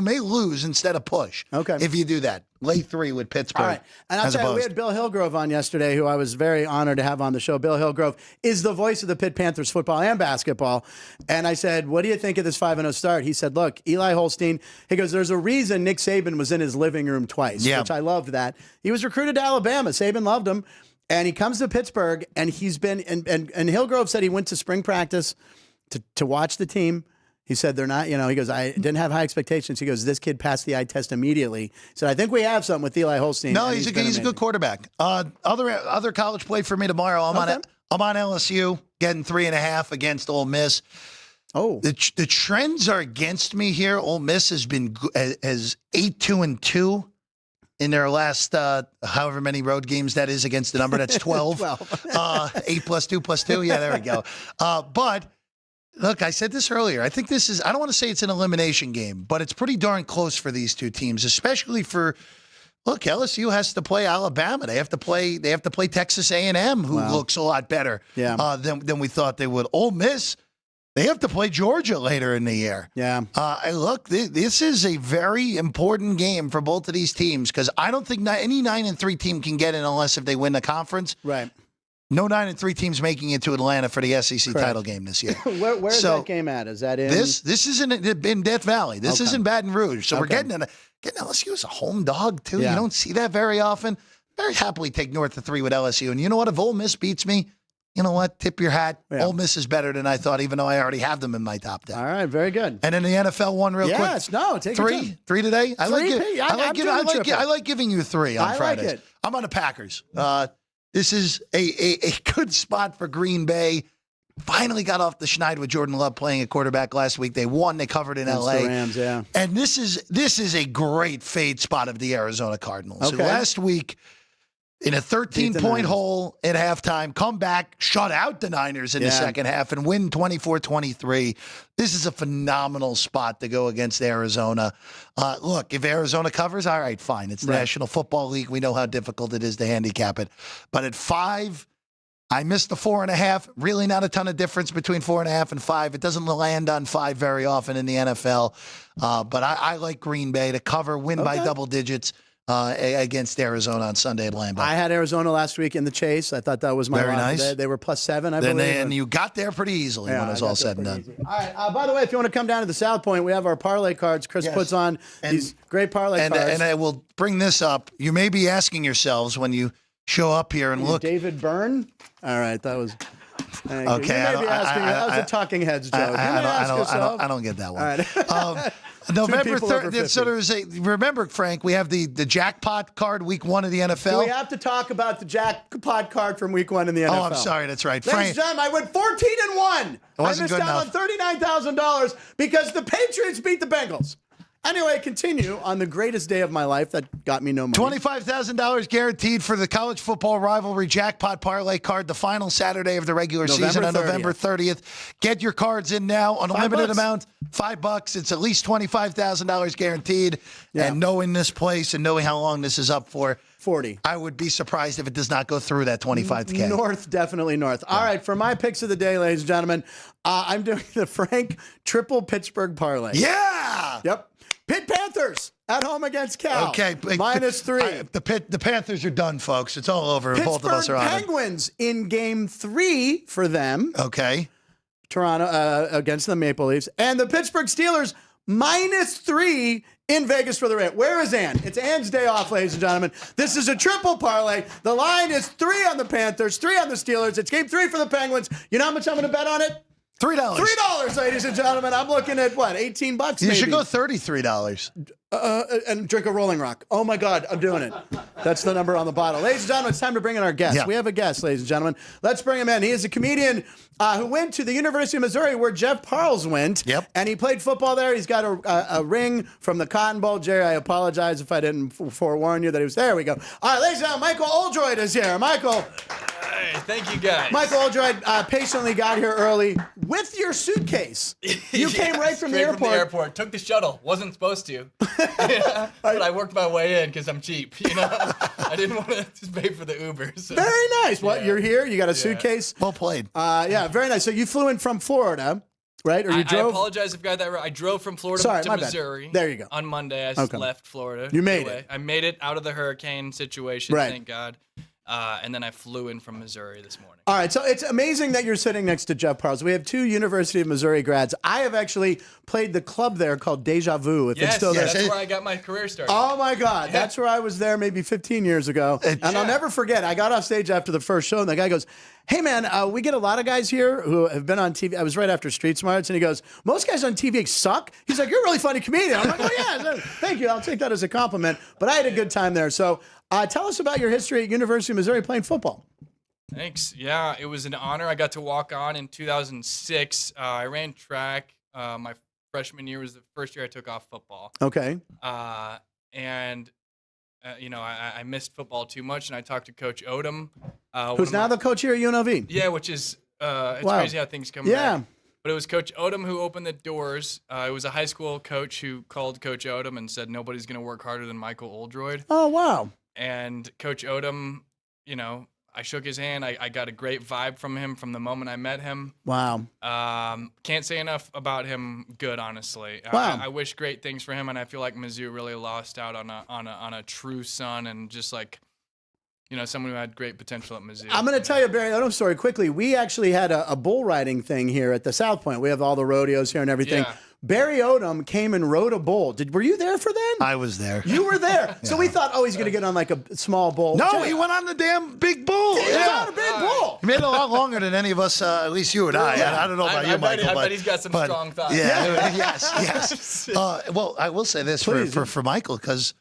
may lose instead of push. Okay. If you do that, lay 3 with Pittsburgh. All right. And I'll tell you, we had Bill Hillgrove on yesterday, who I was very honored to have on the show. Bill Hillgrove is the voice of the Pitt Panthers football and basketball. And I said, what do you think of this 5-0 start? He said, look, Eli Holstein, he goes, there's a reason Nick Saban was in his living room twice, which I loved that. He was recruited to Alabama. Saban loved him. And he comes to Pittsburgh, and he's been, and Hillgrove said he went to spring practice to watch the team. He said they're not, he goes, I didn't have high expectations. He goes, this kid passed the eye test immediately. He said, I think we have something with Eli Holstein. No, he's a good quarterback. Other college play for me tomorrow. I'm on LSU getting 3.5 against Ole Miss. Oh, the trends are against me here. Ole Miss has been 8-2-2 in their last however many road games that is against the number that's 12. 8 plus 2 plus 2. Yeah, there we go. But look, I said this earlier. I think this is, I don't want to say it's an elimination game, but it's pretty darn close for these two teams, especially for, look, LSU has to play Alabama. They have to play Texas A&M, who looks a lot better than we thought they would. Ole Miss, they have to play Georgia later in the year. Yeah. Look, this is a very important game for both of these teams because I don't think any 9-3 team can get in unless if they win the conference. Right. No 9-3 teams making it to Atlanta for the SEC title game this year. Where is that game at? Is that in? This isn't in Death Valley. This is in Baton Rouge. So we're getting LSU as a home dog, too. Yeah. You don't see that very often. Very happily take north of 3 with LSU. And you know what? If Ole Miss beats me, you know what? Tip your hat. Yeah. Ole Miss is better than I thought, even though I already have them in my top 10. All right, very good. And then the NFL one real quick. Yes, no, take your time. Three today. I like Three? it. I like giving you three on Fridays. like it. I'm on the Packers. This is a good spot for Green Bay. Finally got off the schneid with Jordan Love playing at quarterback last week. They won. They covered in Against LA. the Rams, yeah. And this is a great fade spot of the Arizona Cardinals. Okay. So last week, in a 13-point hole at halftime, come back, shut out the Niners in the second half, and win 24-23. This is a phenomenal spot to go against Arizona. Look, if Arizona covers, all right, fine. It's the National Football League. We know how difficult it is to handicap it. But at 5, I missed the 4.5. Really not a ton of difference between 4.5 and 5. It doesn't land on 5 very often in the NFL. But I like Green Bay to cover, win by double digits. Against Arizona on Sunday at Lambeau. I had Arizona last week in the chase. I thought that was my Very lock. nice. They were +7, I believe. And you got there pretty easily when it was all said and done. All right. By the way, if you want to come down to the South Point, we have our parlay cards. Chris puts on these great parlay cards. And I will bring this up. You may be asking yourselves when you show up here and look. David Byrne? All right. That was... Okay. That was a Talking Heads joke. I don't get that one. November 3rd. So there's remember, Frank, we have the jackpot card week 1 of the NFL. Do we have to talk about the jackpot card from week 1 in the NFL? Oh, I'm sorry. That's right. Ladies and gentlemen, I went 14-1. I missed out on $39,000 because the Patriots beat the Bengals. Anyway, continue on the greatest day of my life that got me no money. $25,000 guaranteed for the college football rivalry jackpot parlay card, the final Saturday of the regular season on November 30th. Get your cards in now, an unlimited amount, $5. It's at least $25,000 guaranteed. Yeah. And knowing this place and knowing how long this is up for, 40. I would be surprised if it does not go through that 25K. North, definitely north. Yeah. All right, for my picks of the day, ladies and gentlemen, I'm doing the Frank triple Pittsburgh parlay. Yeah. Yep. Pitt Panthers at home against Cal. Okay. -3. The Panthers are done, folks. It's all over. Pittsburgh Both of us are on it. Penguins in game 3 for them. Okay. Toronto against the Maple Leafs. And the Pittsburgh Steelers -3 in Vegas for the Rams. Where is Ann? It's Ann's day off, ladies and gentlemen. This is a triple parlay. The line is 3 on the Panthers, 3 on the Steelers. It's game 3 for the Penguins. You know how much I'm going to bet on it? $3. $3, ladies and gentlemen. I'm looking at what, $18 maybe? You should go $33. And drink a Rolling Rock. Oh my God, I'm doing it. That's the number on the bottle. Ladies and gentlemen, it's time to bring in our guest. Yeah. We have a guest, ladies and gentlemen. Let's bring him in. He is a comedian who went to the University of Missouri where Jeff Parles went. Yep. And he played football there. He's got a ring from the Cotton Bowl. Jerry, I apologize if I didn't forewarn you that he was there. We go. All right, ladies and gentlemen, Michael Oldroyd is here. Michael. Hey, thank you guys. Michael Oldroyd patiently got here early with your suitcase. You came right from the airport. From the airport. Took the shuttle. Wasn't supposed to. But I worked my way in because I'm cheap. You know, I didn't want to just pay for the Uber. So. Very nice. Well, you're here. You got a suitcase. Well played. Yeah, very nice. So you flew in from Florida, right? Or you drove? I apologize if I got that right. I drove from Florida to Missouri. There you go. On Monday, I left Florida. You made it. I made it out of the hurricane situation. Right. Thank God. And then I flew in from Missouri this morning. All right, so it's amazing that you're sitting next to Jeff Parles. We have 2 University of Missouri grads. I have actually played the club there called Deja Vu. If it's still there. That's where I got my career started. Oh my God, that's where I was there maybe 15 years ago. And I'll never forget, I got off stage after the first show and the guy goes, hey man, we get a lot of guys here who have been on TV. I was right after Street Smarts and he goes, most guys on TV suck. He's like, you're a really funny comedian. I'm like, oh yeah, thank you. I'll take that as a compliment. But I had a good time there. So tell us about your history at University of Missouri playing football. Thanks. Yeah, it was an honor. I got to walk on in 2006. I ran track. My freshman year was the first year I took off football. Okay. And I missed football too much, and I talked to Coach Odom. Who's now the coach here at UNLV. Yeah, which is it's crazy how things come back. But it was Coach Odom who opened the doors. It was a high school coach who called Coach Odom and said, nobody's going to work harder than Michael Oldroyd. Oh, wow. And Coach Odom, I shook his hand. I got a great vibe from him from the moment I met him. Wow. Can't say enough about him good, honestly. Wow. I wish great things for him, and I feel like Mizzou really lost out on a true son and just like, someone who had great potential at Mizzou. I'm going to tell you a Barry Odom story quickly. We actually had a bull riding thing here at the South Point. We have all the rodeos here and everything. Yeah. Barry Odom came and rode a bull. Were you there for that? I was there. You were there. So we thought, he's going to get on like a small bull. No, he went on the damn big bull. He was on a big bull. He made it a lot longer than any of us, at least you and I. I don't know about you, Michael. I bet he's got some strong thoughts. Yeah, yes. Well, I will say this for Michael, because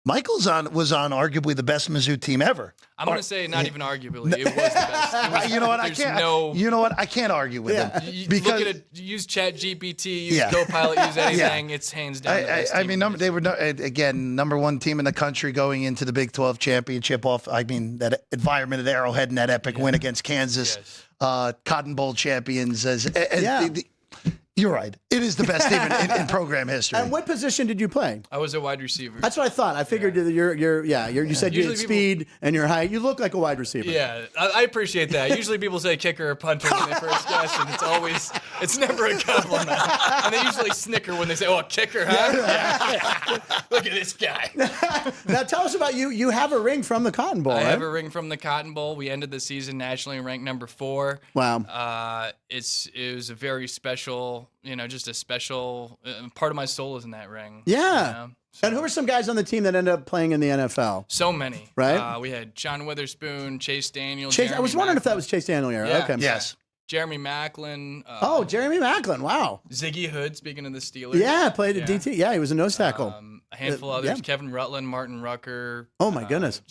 Michael's was on arguably the best Mizzou team ever. I'm going to say not even arguably. It was the best. You know what? I can't argue with him. Because look at it. Use ChatGPT, use Copilot, use anything. It's hands down. I mean, they were again #1 team in the country going into the Big 12 championship off. I mean, that environment at Arrowhead and that epic win against Kansas, Cotton Bowl champions. You're right. It is the best team in program history. And what position did you play? I was a wide receiver. That's what I thought. I figured you said you had speed and your height. You look like a wide receiver. Yeah, I appreciate that. Usually people say kicker or punter when they first guess, and it's never a compliment. And they usually snicker when they say, "Oh, a kicker, huh?" Yeah. Look at this guy. Now tell us about you. You have a ring from the Cotton Bowl. I have a ring from the Cotton Bowl. We ended the season nationally ranked number 4. Wow. It was a very special. Just a special part of my soul is in that ring. Yeah. So. And who were some guys on the team that ended up playing in the NFL? So many. Right? We had John Witherspoon, Chase Daniel. I was wondering if that was Chase Daniel era. Yeah. Okay. Yes. Jeremy Macklin. Jeremy Macklin. Wow. Ziggy Hood, speaking of the Steelers. Yeah, played at DT. Yeah, he was a nose tackle. A handful of others. Yeah. Kevin Rutland, Martin Rucker. Oh, my goodness.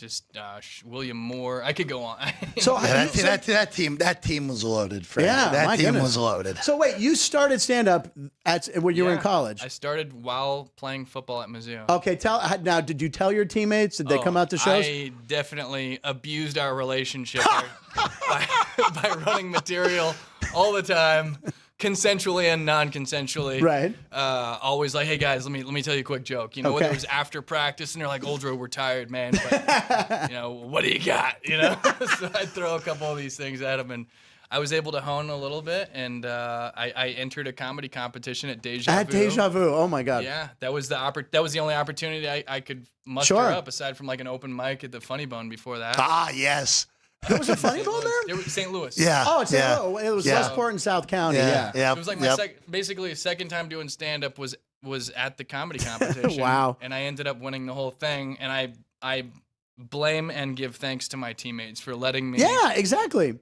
William Moore. I could go on. So that team was loaded, Frank. Yeah, that team was loaded. So wait, you started stand-up when you were in college? I started while playing football at Mizzou. Okay, now, did you tell your teammates? Did they come out to shows? I definitely abused our relationship by running material all the time, consensually and non-consensually. Right. Always like, hey guys, let me tell you a quick joke. Whether it was after practice and they're like, Oldroyd, we're tired, man. But what do you got? So I'd throw a couple of these things at them, and I was able to hone a little bit, and I entered a comedy competition at Deja Vu. At Deja Vu, oh my God. Yeah, that was the only opportunity I could muster up aside from like an open mic at the Funny Bone before that. Ah, yes. There was a Funny Bone there? It was St. Louis. Yeah. Oh, it's St. Louis. It was Westport and South County. Yeah. Yeah. It was like my basically a second time doing stand-up was at the comedy competition. Wow. And I ended up winning the whole thing, and I blame and give thanks to my teammates for letting me. Yeah, exactly.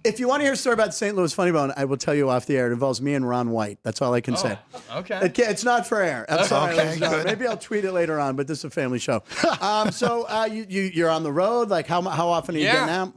If you want to hear a story about St. Louis Funny Bone, I will tell you off the air. It involves me and Ron White. That's all I can say. Okay. It's not for air. I'm sorry. Okay, good. Maybe I'll tweet it later on, but this is a family show. So you're on the road. Like how often are you getting out?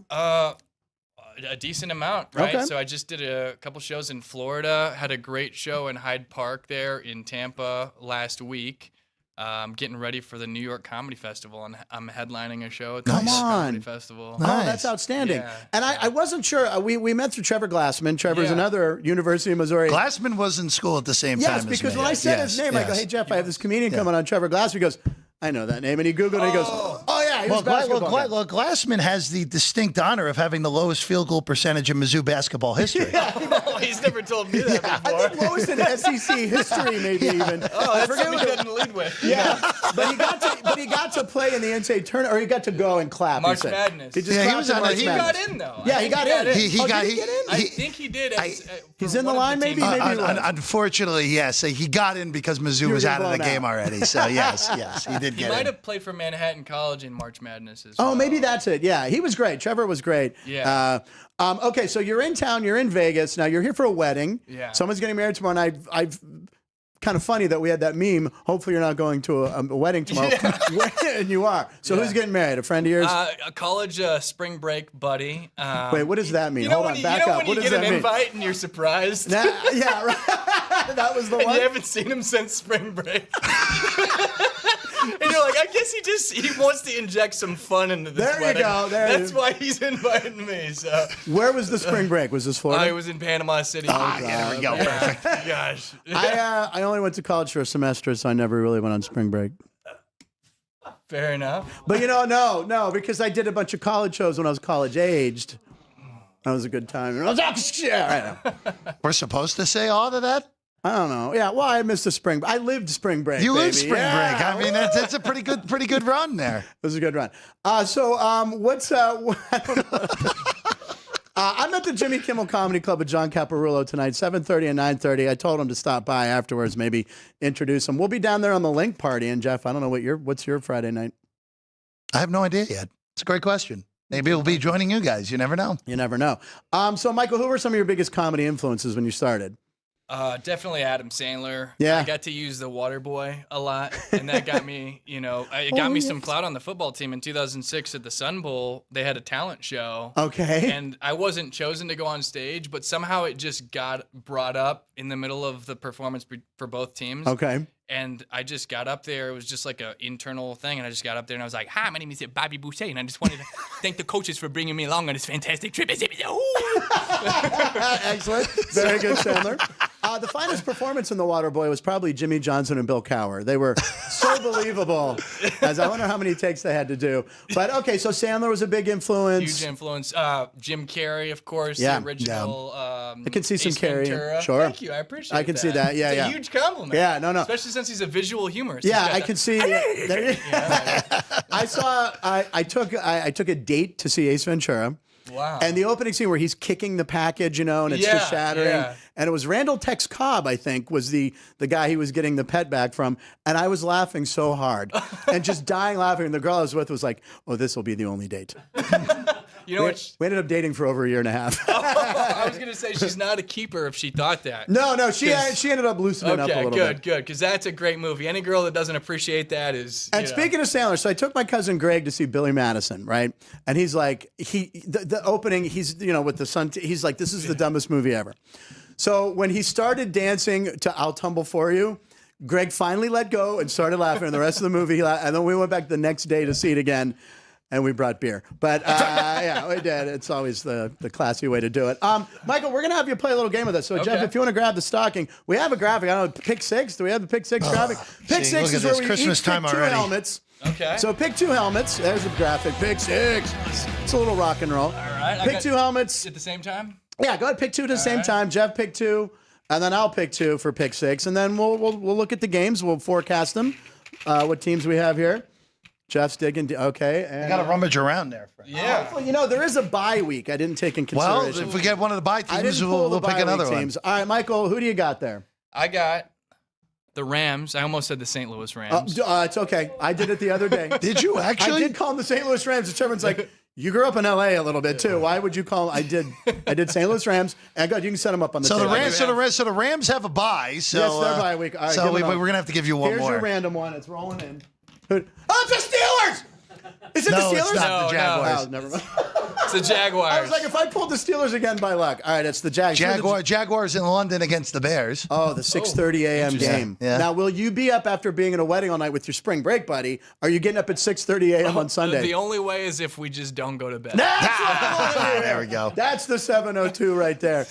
A decent amount, right? Okay. So I just did a couple shows in Florida. Had a great show in Hyde Park there in Tampa last week. Getting ready for the New York Comedy Festival, and I'm headlining a show at the New York Comedy Festival. Oh, that's outstanding. Yeah, and I wasn't sure. We met through Trevor Glassman. Trevor's another University of Missouri. Glassman was in school at the same time as me. Yes, because when I said his name, I go, hey, Jeff, I have this comedian coming on, Trevor Glassman. He goes, I know that name. And he Googled it and he goes, oh, yeah, he was basketball. Well, Glassman has the distinct honor of having the lowest field goal percentage in Mizzou basketball history. He's never told me that before. I think lowest in SEC history, maybe even. Oh, that's something he couldn't lead with. Yeah, but he got to play in the NCAA tournament, or he got to go and clap. March Madness. He got in though. Yeah, he got in. He got in. I think he did. He's in the line, maybe. Unfortunately, yes. He got in because Mizzou was out of the game already. So yes, he did get in. He might have played for Manhattan College in March Madness as well. Oh, maybe that's it. Yeah, he was great. Trevor was great. Yeah. Okay, so you're in town. You're in Vegas. Now you're here for a wedding. Yeah. Someone's getting married tomorrow night. I've kind of funny that we had that meme. Hopefully you're not going to a wedding tomorrow. And you are. So who's getting married? A friend of yours? A college spring break buddy. Wait, what does that mean? Hold on, back up. What does that mean? You get an invite and you're surprised? Yeah, right. That was the one. And you haven't seen him since spring break. And you're like, I guess he wants to inject some fun into this wedding. There you go. That's why he's inviting me. So. Where was the spring break? Was this Florida? I was in Panama City. There we go. Perfect. Gosh. I only went to college for a semester, so I never really went on spring break. Fair enough. But no, because I did a bunch of college shows when I was college aged. That was a good time. We're supposed to say all of that? I don't know. Yeah, well, I missed the spring. I lived spring break. You lived spring break. I mean, that's a pretty good run there. It was a good run. What's I don't know. I'm at the Jimmy Kimmel Comedy Club with John Caparulo tonight, 7:30 and 9:30. I told him to stop by afterwards, maybe introduce him. We'll be down there on the Link Party. And Jeff, I don't know what's your Friday night? I have no idea yet. It's a great question. Maybe we'll be joining you guys. You never know. You never know. So, Michael, who were some of your biggest comedy influences when you started? Definitely Adam Sandler. Yeah. I got to use the water boy a lot, and that got me, it got me some clout on the football team. In 2006 at the Sun Bowl, they had a talent show. Okay. And I wasn't chosen to go on stage, but somehow it just got brought up in the middle of the performance for both teams. Okay. And I just got up there. It was just like an internal thing. And I just got up there and I was like, hi, my name is Bobby Boucher. And I just wanted to thank the coaches for bringing me along on this fantastic trip. Excellent. Very good, Sandler. The finest performance in The Waterboy was probably Jimmy Johnson and Bill Cowher. They were so believable. As I wonder how many takes they had to do. But okay, so Sandler was a big influence. Huge influence. Jim Carrey, of course, Yeah. the original. I can see some Ace Carrey. Ventura. Sure. Thank you. I appreciate that. I can see that. Yeah, it's yeah. a huge compliment. Yeah, no. Especially since he's a visual humorist. Yeah, He's got I the- can see. I took a date to see Ace Ventura. Wow. And the opening scene where he's kicking the package, and it's just shattering. Yeah. And it was Randall Tex Cobb, I think, was the guy he was getting the pet back from. And I was laughing so hard and just dying laughing. And the girl I was with was like, oh, this will be the only date. You know we, what? we ended up dating for over a year and a half. I was gonna say she's not a keeper if she thought that. No, she ended up loosening up a little bit. Good, because that's a great movie. Any girl that doesn't appreciate that is. And speaking of Sandler, so I took my cousin Greg to see Billy Madison, right? And he's like, the opening, he's with the sun, he's like, this is the dumbest movie ever. So when he started dancing to "I'll Tumble for You," Greg finally let go and started laughing. And the rest of the movie, and then we went back the next day to see it again. And we brought beer. But yeah, we did. It's always the classy way to do it. Michael, we're going to have you play a little game with us. So, Jeff, if you want to grab the stocking, we have a graphic. I don't know, pick six. Do we have the pick six graphic? Pick six is where we Christmas each time pick two already. helmets. Okay. So pick two helmets. There's the graphic. Pick six. It's a little rock and roll. All right. Pick two helmets. At the same time? Yeah, go ahead. Pick two at the same time. Jeff, pick two. And then I'll pick two for pick six. And then we'll look at the games. We'll forecast them, what teams we have here. Jeff's digging. Okay. And, You got to rummage around there, Frank. Yeah. Well, there is a bye week. I didn't take in Well, consideration. if we get one of the bye I teams, didn't pull we'll the pick bye another week one. teams. All right, Michael, who do you got there? I got the Rams. I almost said the St. Louis Rams. It's okay. I did it the other day. Did you actually? I did call them the St. Louis Rams. And Sherman's like, you grew up in L.A. a little bit too. Why would you call? I did St. Louis Rams. And good, you can set them up on the So table. the Rams have a bye. So Yes, their bye week. All right, so give we're it up. gonna have to give you one Here's more. your random one. It's rolling in. Oh, it's the Steelers. Is it No, the Steelers? it's not the Jaguars. Oh, never mind. It's the Jaguars. I was like, if I pulled the Steelers again by luck. All right, it's the Jaguars. Jaguars in London against the Bears. Oh, the 6:30 a.m. game. Yeah. Now, will you be up after being in a wedding all night with your spring break buddy? Are you getting up at 6:30 a.m. on Sunday? The only way is if we just don't go to bed. There we go. That's the 7:02 right there.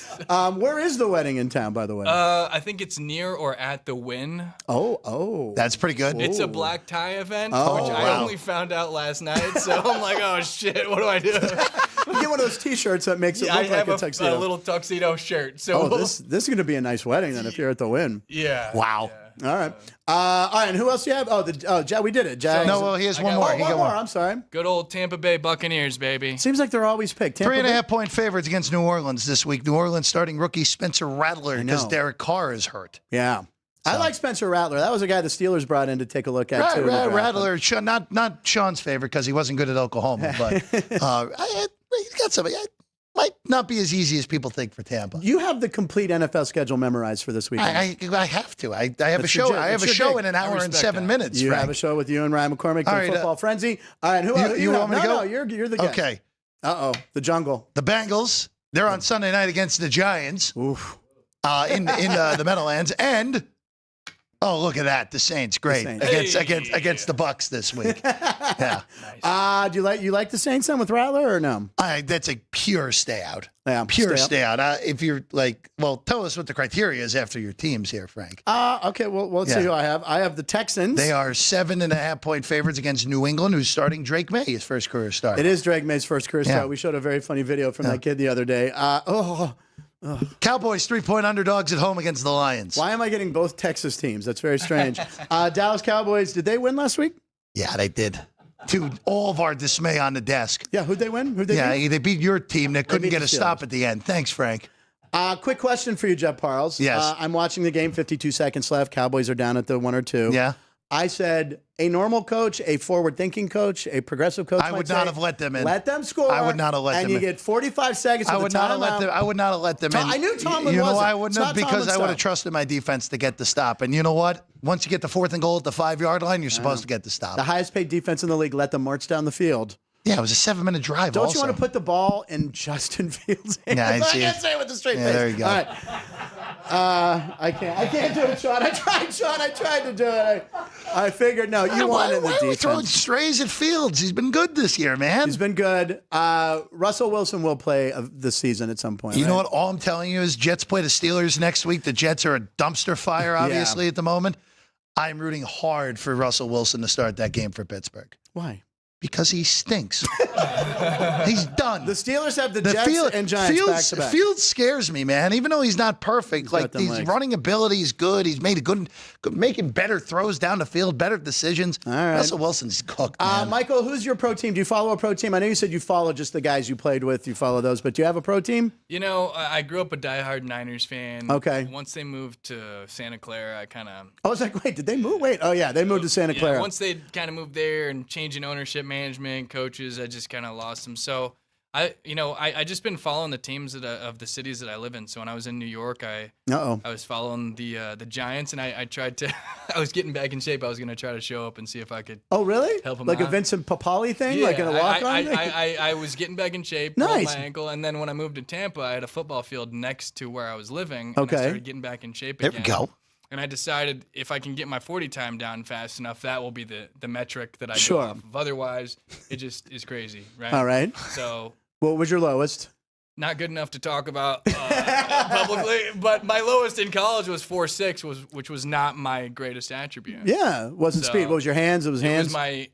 Where is the wedding in town, by the way? I think it's near or at the Wynn. Oh. That's pretty good. It's a black tie event, Oh, which I wow. only found out last night. So I'm like, oh shit, what do I do? You get one of those T-shirts that makes it I look like have a tuxedo. a little tuxedo shirt. So Oh, this is going to be a nice wedding then if you're at the Wynn. yeah. Wow. All right. All right. And who else do you have? We did it. Jags. No, well, he has one got more. one He one got more. one. I'm sorry. Good old Tampa Bay Buccaneers, baby. Seems like they're always picked. Tampa 3.5 point favorites against New Orleans this week. New Orleans starting rookie Spencer Rattler because know. Derek Carr is hurt. Yeah. I like Spencer Rattler. That was a guy the Steelers brought in to take a look at, too. in the draft. Rattler, not Sean's favorite because he wasn't good at Oklahoma, but he's got something. Might not be as easy as people think for Tampa. You have the complete NFL schedule memorized for this weekend. I have to. I have a That's show. your I have gig. a show in I an hour and respect 7 that. minutes. You Frank. have a show with you and Ryan McCormick, All the right, Football Frenzy. All right, who you have? want me to No, go? you're the guy. Okay. The jungle. The Bengals. They're on Sunday night against the Giants Oof. in the Meadowlands, and look at that, the Saints, great Saints. against the Bucks this week. Yeah, Do you like the Saints then with Rattler or no? that's a pure stay out. Yeah, Pure stay out. stay out. If you're like, well, tell us what the criteria is after your teams here, Frank. Okay, well, let's see who I have. I have the Texans. They are 7.5 point favorites against New England, who's starting Drake May, his first career start. It is Drake May's first career start. Yeah. We showed a very funny video from that kid the other day. Cowboys 3-point underdogs at home against the Lions. Why am I getting both Texas teams? That's very strange. Dallas Cowboys, did they win last week? Yeah, they did. to all of our dismay on the desk. Yeah, who'd they win? Who'd they beat? They beat your team that couldn't beat get the a stop Steelers. at the end. Thanks, Frank. Quick question for you, Jeff Parles. Yes. I'm watching the game, 52 seconds left. Cowboys are down at the 1 or 2. Yeah. I said a normal coach, a forward-thinking coach, a progressive coach. I would might not say, have let them in. Let them score. I would not have let them and you in. get 45 seconds. I of would the not have let timeout. them. I would not have let them in. I knew Tomlin You know wasn't. why I wouldn't It's have? not Because Tomlin's I would style. have trusted my defense to get the stop. And you know what? Once you get the 4th and goal at the 5-yard line, you're supposed to get the stop. The highest-paid defense in the league. Let them march down the field. Yeah, it was a 7-minute drive. Don't also. you want to put the ball in Justin Fields' hands? Yeah, I see can't it. say it with a straight Yeah, face. there you go. All right. I can't do it, Sean. I tried, Sean. I tried to do it. I figured, no, you wanted Why the are we throwing defense. strays at Fields? He's been good this year, man. He's been good. Russell Wilson will play this season at some point. You know right? what? All I'm telling you is Jets play the Steelers next week. The Jets are a dumpster fire, obviously, at the moment. I'm rooting hard for Russell Wilson to start that game for Pittsburgh Why? because he stinks. He's done. The Steelers have the Jets and Giants back-to-back. Fields scares me, man. Even though he's not perfect, got like them his legs. running ability is good. He's made making better throws down the field, better decisions. All right. Russell Wilson's cooked, man. Michael, who's your pro team? Do you follow a pro team? I know you said you follow just the guys you played with. You follow those, but do you have a pro team? You know, I grew up a diehard Niners fan. Okay. Once they moved to Santa Clara, I kind of I was like, wait, did they move? Wait, oh yeah, they moved to Santa Clara. once they kind of moved there and changing ownership, management, coaches, I just kind of lost them. So I just been following the teams of the cities that I live in. So when I was in New York, I was following the Giants, and I tried to. I was getting back in shape. I was going to try to show up and see if I could. Oh really? Help him like a out. Vincent Papali thing, like in a walk-on thing? I was getting back in shape, Nice. rolled my ankle, and then when I moved to Tampa, I had a football field next to where I was living. And Okay. I started getting back in shape There again. we go. And I decided if I can get my 40 time down fast enough, that will be the metric that I Sure. go off of. Otherwise, it just is crazy, right? All right. So What was your lowest? not good enough to talk about publicly, but my lowest in college was 4.6, which was not my greatest attribute. Yeah, wasn't So, speed. What was your hands? It was It hands. was my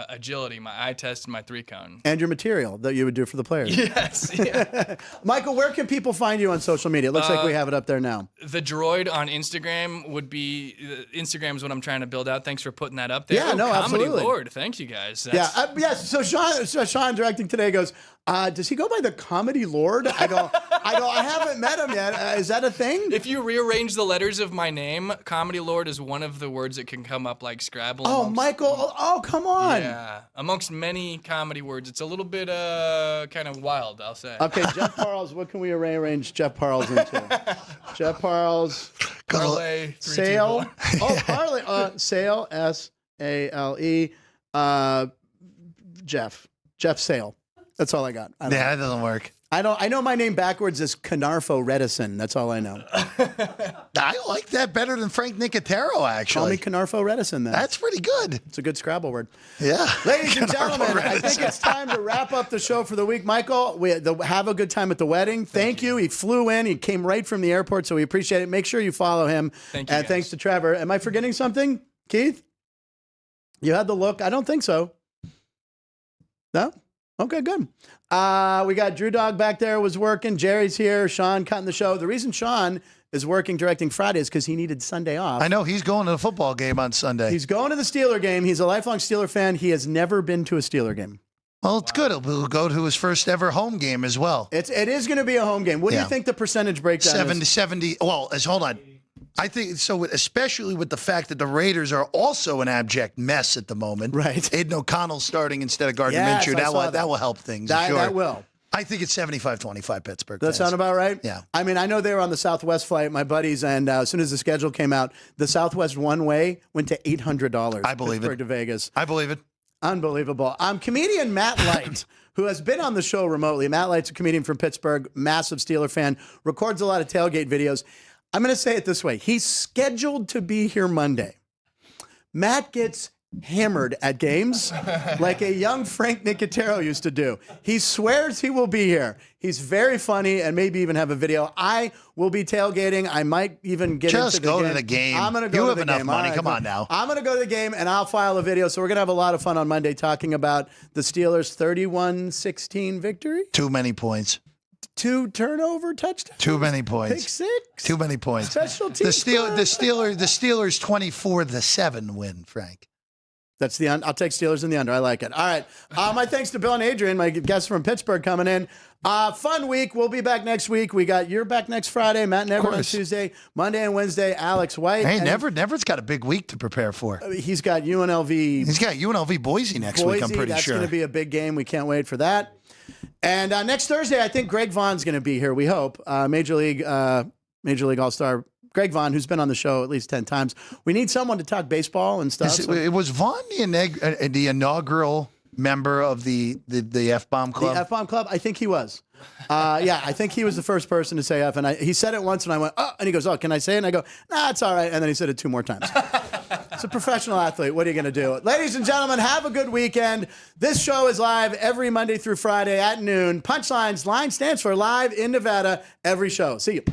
agility, my eye test, and my 3-cone. and your material that you would do for the players. Yes. Yeah. Michael, where can people find you on social media? It looks like we have it up there now. The droid on Instagram would be Instagram is what I'm trying to build out. Thanks for putting that up there. Yeah, no, Comedy absolutely. Lord. Thank you guys. Yeah, That's- yes. So Sean directing today goes, does he go by the Comedy Lord? I go, I haven't met him yet. Is that a thing? If you rearrange the letters of my name, Comedy Lord is one of the words that can come up like Scrabble. Oh, amongst- Michael. Oh, come on. Yeah, amongst many comedy words, it's a little bit kind of wild, I'll say. Okay, Jeff Parles, what can we rearrange Jeff Parles into? Jeff Parles, Parlay, 3, 2, Sale. 1. Oh, Parlay. Sale, S-A-L-E. Jeff Sale. That's all I got. I don't know. Yeah, that doesn't work. I know my name backwards is Canarfo Redison. That's all I know. I like that better than Frank Nicotero, Call me actually. Canarfo Redison then. That's pretty good. It's a good Scrabble word. Yeah. Ladies and gentlemen, I think it's time to wrap up the show for the week. Michael, have a good time at the wedding. Thank you. He flew in. He came right from the airport, so we appreciate it. Make sure you follow him. Thank you, And guys. thanks to Trevor. Am I forgetting something, Keith? You had the look. I don't think so. No? Okay, good. We got Drew Dog back there was working. Jerry's here. Sean cutting the show. The reason Sean is working directing Friday is because he needed Sunday off. I know he's going to the football game on Sunday. He's going to the Steeler game. He's a lifelong Steeler fan. He has never been to a Steeler game. Well, it's good. He'll go to his first ever home game as well. It is going to be a home game. What do you Yeah. think the percentage breakdown is? 70. Well, hold on. I think so, especially with the fact that the Raiders are also an abject mess at the moment. Right. Aiden O'Connell starting instead of Gardner Yes, Minshew. I saw That will help things. That, sure. that will. I think it's 75-25 Pittsburgh. Does that sound about right? Yeah. I mean, I know they were on the Southwest flight, my buddies, and as soon as the schedule came out, the Southwest one-way went to $800. I believe it. Pittsburgh to Vegas. I believe it. Unbelievable. Comedian Matt Light, who has been on the show remotely. Matt Light's a comedian from Pittsburgh, massive Steeler fan, records a lot of tailgate videos. I'm going to say it this way. He's scheduled to be here Monday. Matt gets hammered at games like a young Frank Nicotero used to do. He swears he will be here. He's very funny and maybe even have a video. I will be tailgating. I might even get Just into the go game. to the game. I'm going to go You to have the enough game. money. All right, Come on now. I'm going to go to the game and I'll file a video. So we're going to have a lot of fun on Monday talking about the Steelers' 31-16 victory. Too many points. 2 turnover touchdowns. Too many points. Pick 6. Too many points. Special The teams. Steelers 24-7 win, Frank. That's I'll take Steelers in the under. I like it. All right. My thanks to Bill and Adrian, my guests from Pittsburgh, coming in. Fun week. We'll be back next week. You're back next Friday. Matt and Everett on Tuesday. Monday and Wednesday, Alex White. Hey, Everett's got a big week to prepare for. He's got UNLV. He's got UNLV Boise next week, I'm pretty That's sure. That's going to be a big game. We can't wait for that. And next Thursday, I think Greg Vaughn's going to be here, we hope. Major League All-Star Greg Vaughn, who's been on the show at least 10 times. We need someone to talk baseball and stuff. It was Vaughn the inaugural member of the F-Bomb Club? The F-Bomb Club? I think he was. Yeah, I think he was the first person to say F. And he said it once, and I went, oh, and he goes, oh, can I say it? And I go, nah, it's all right. And then he said it 2 more times. It's a professional athlete. What are you going to do? Ladies and gentlemen, have a good weekend. This show is live every Monday through Friday at noon. Punchlines, line stands for Live in Nevada, every show. See you.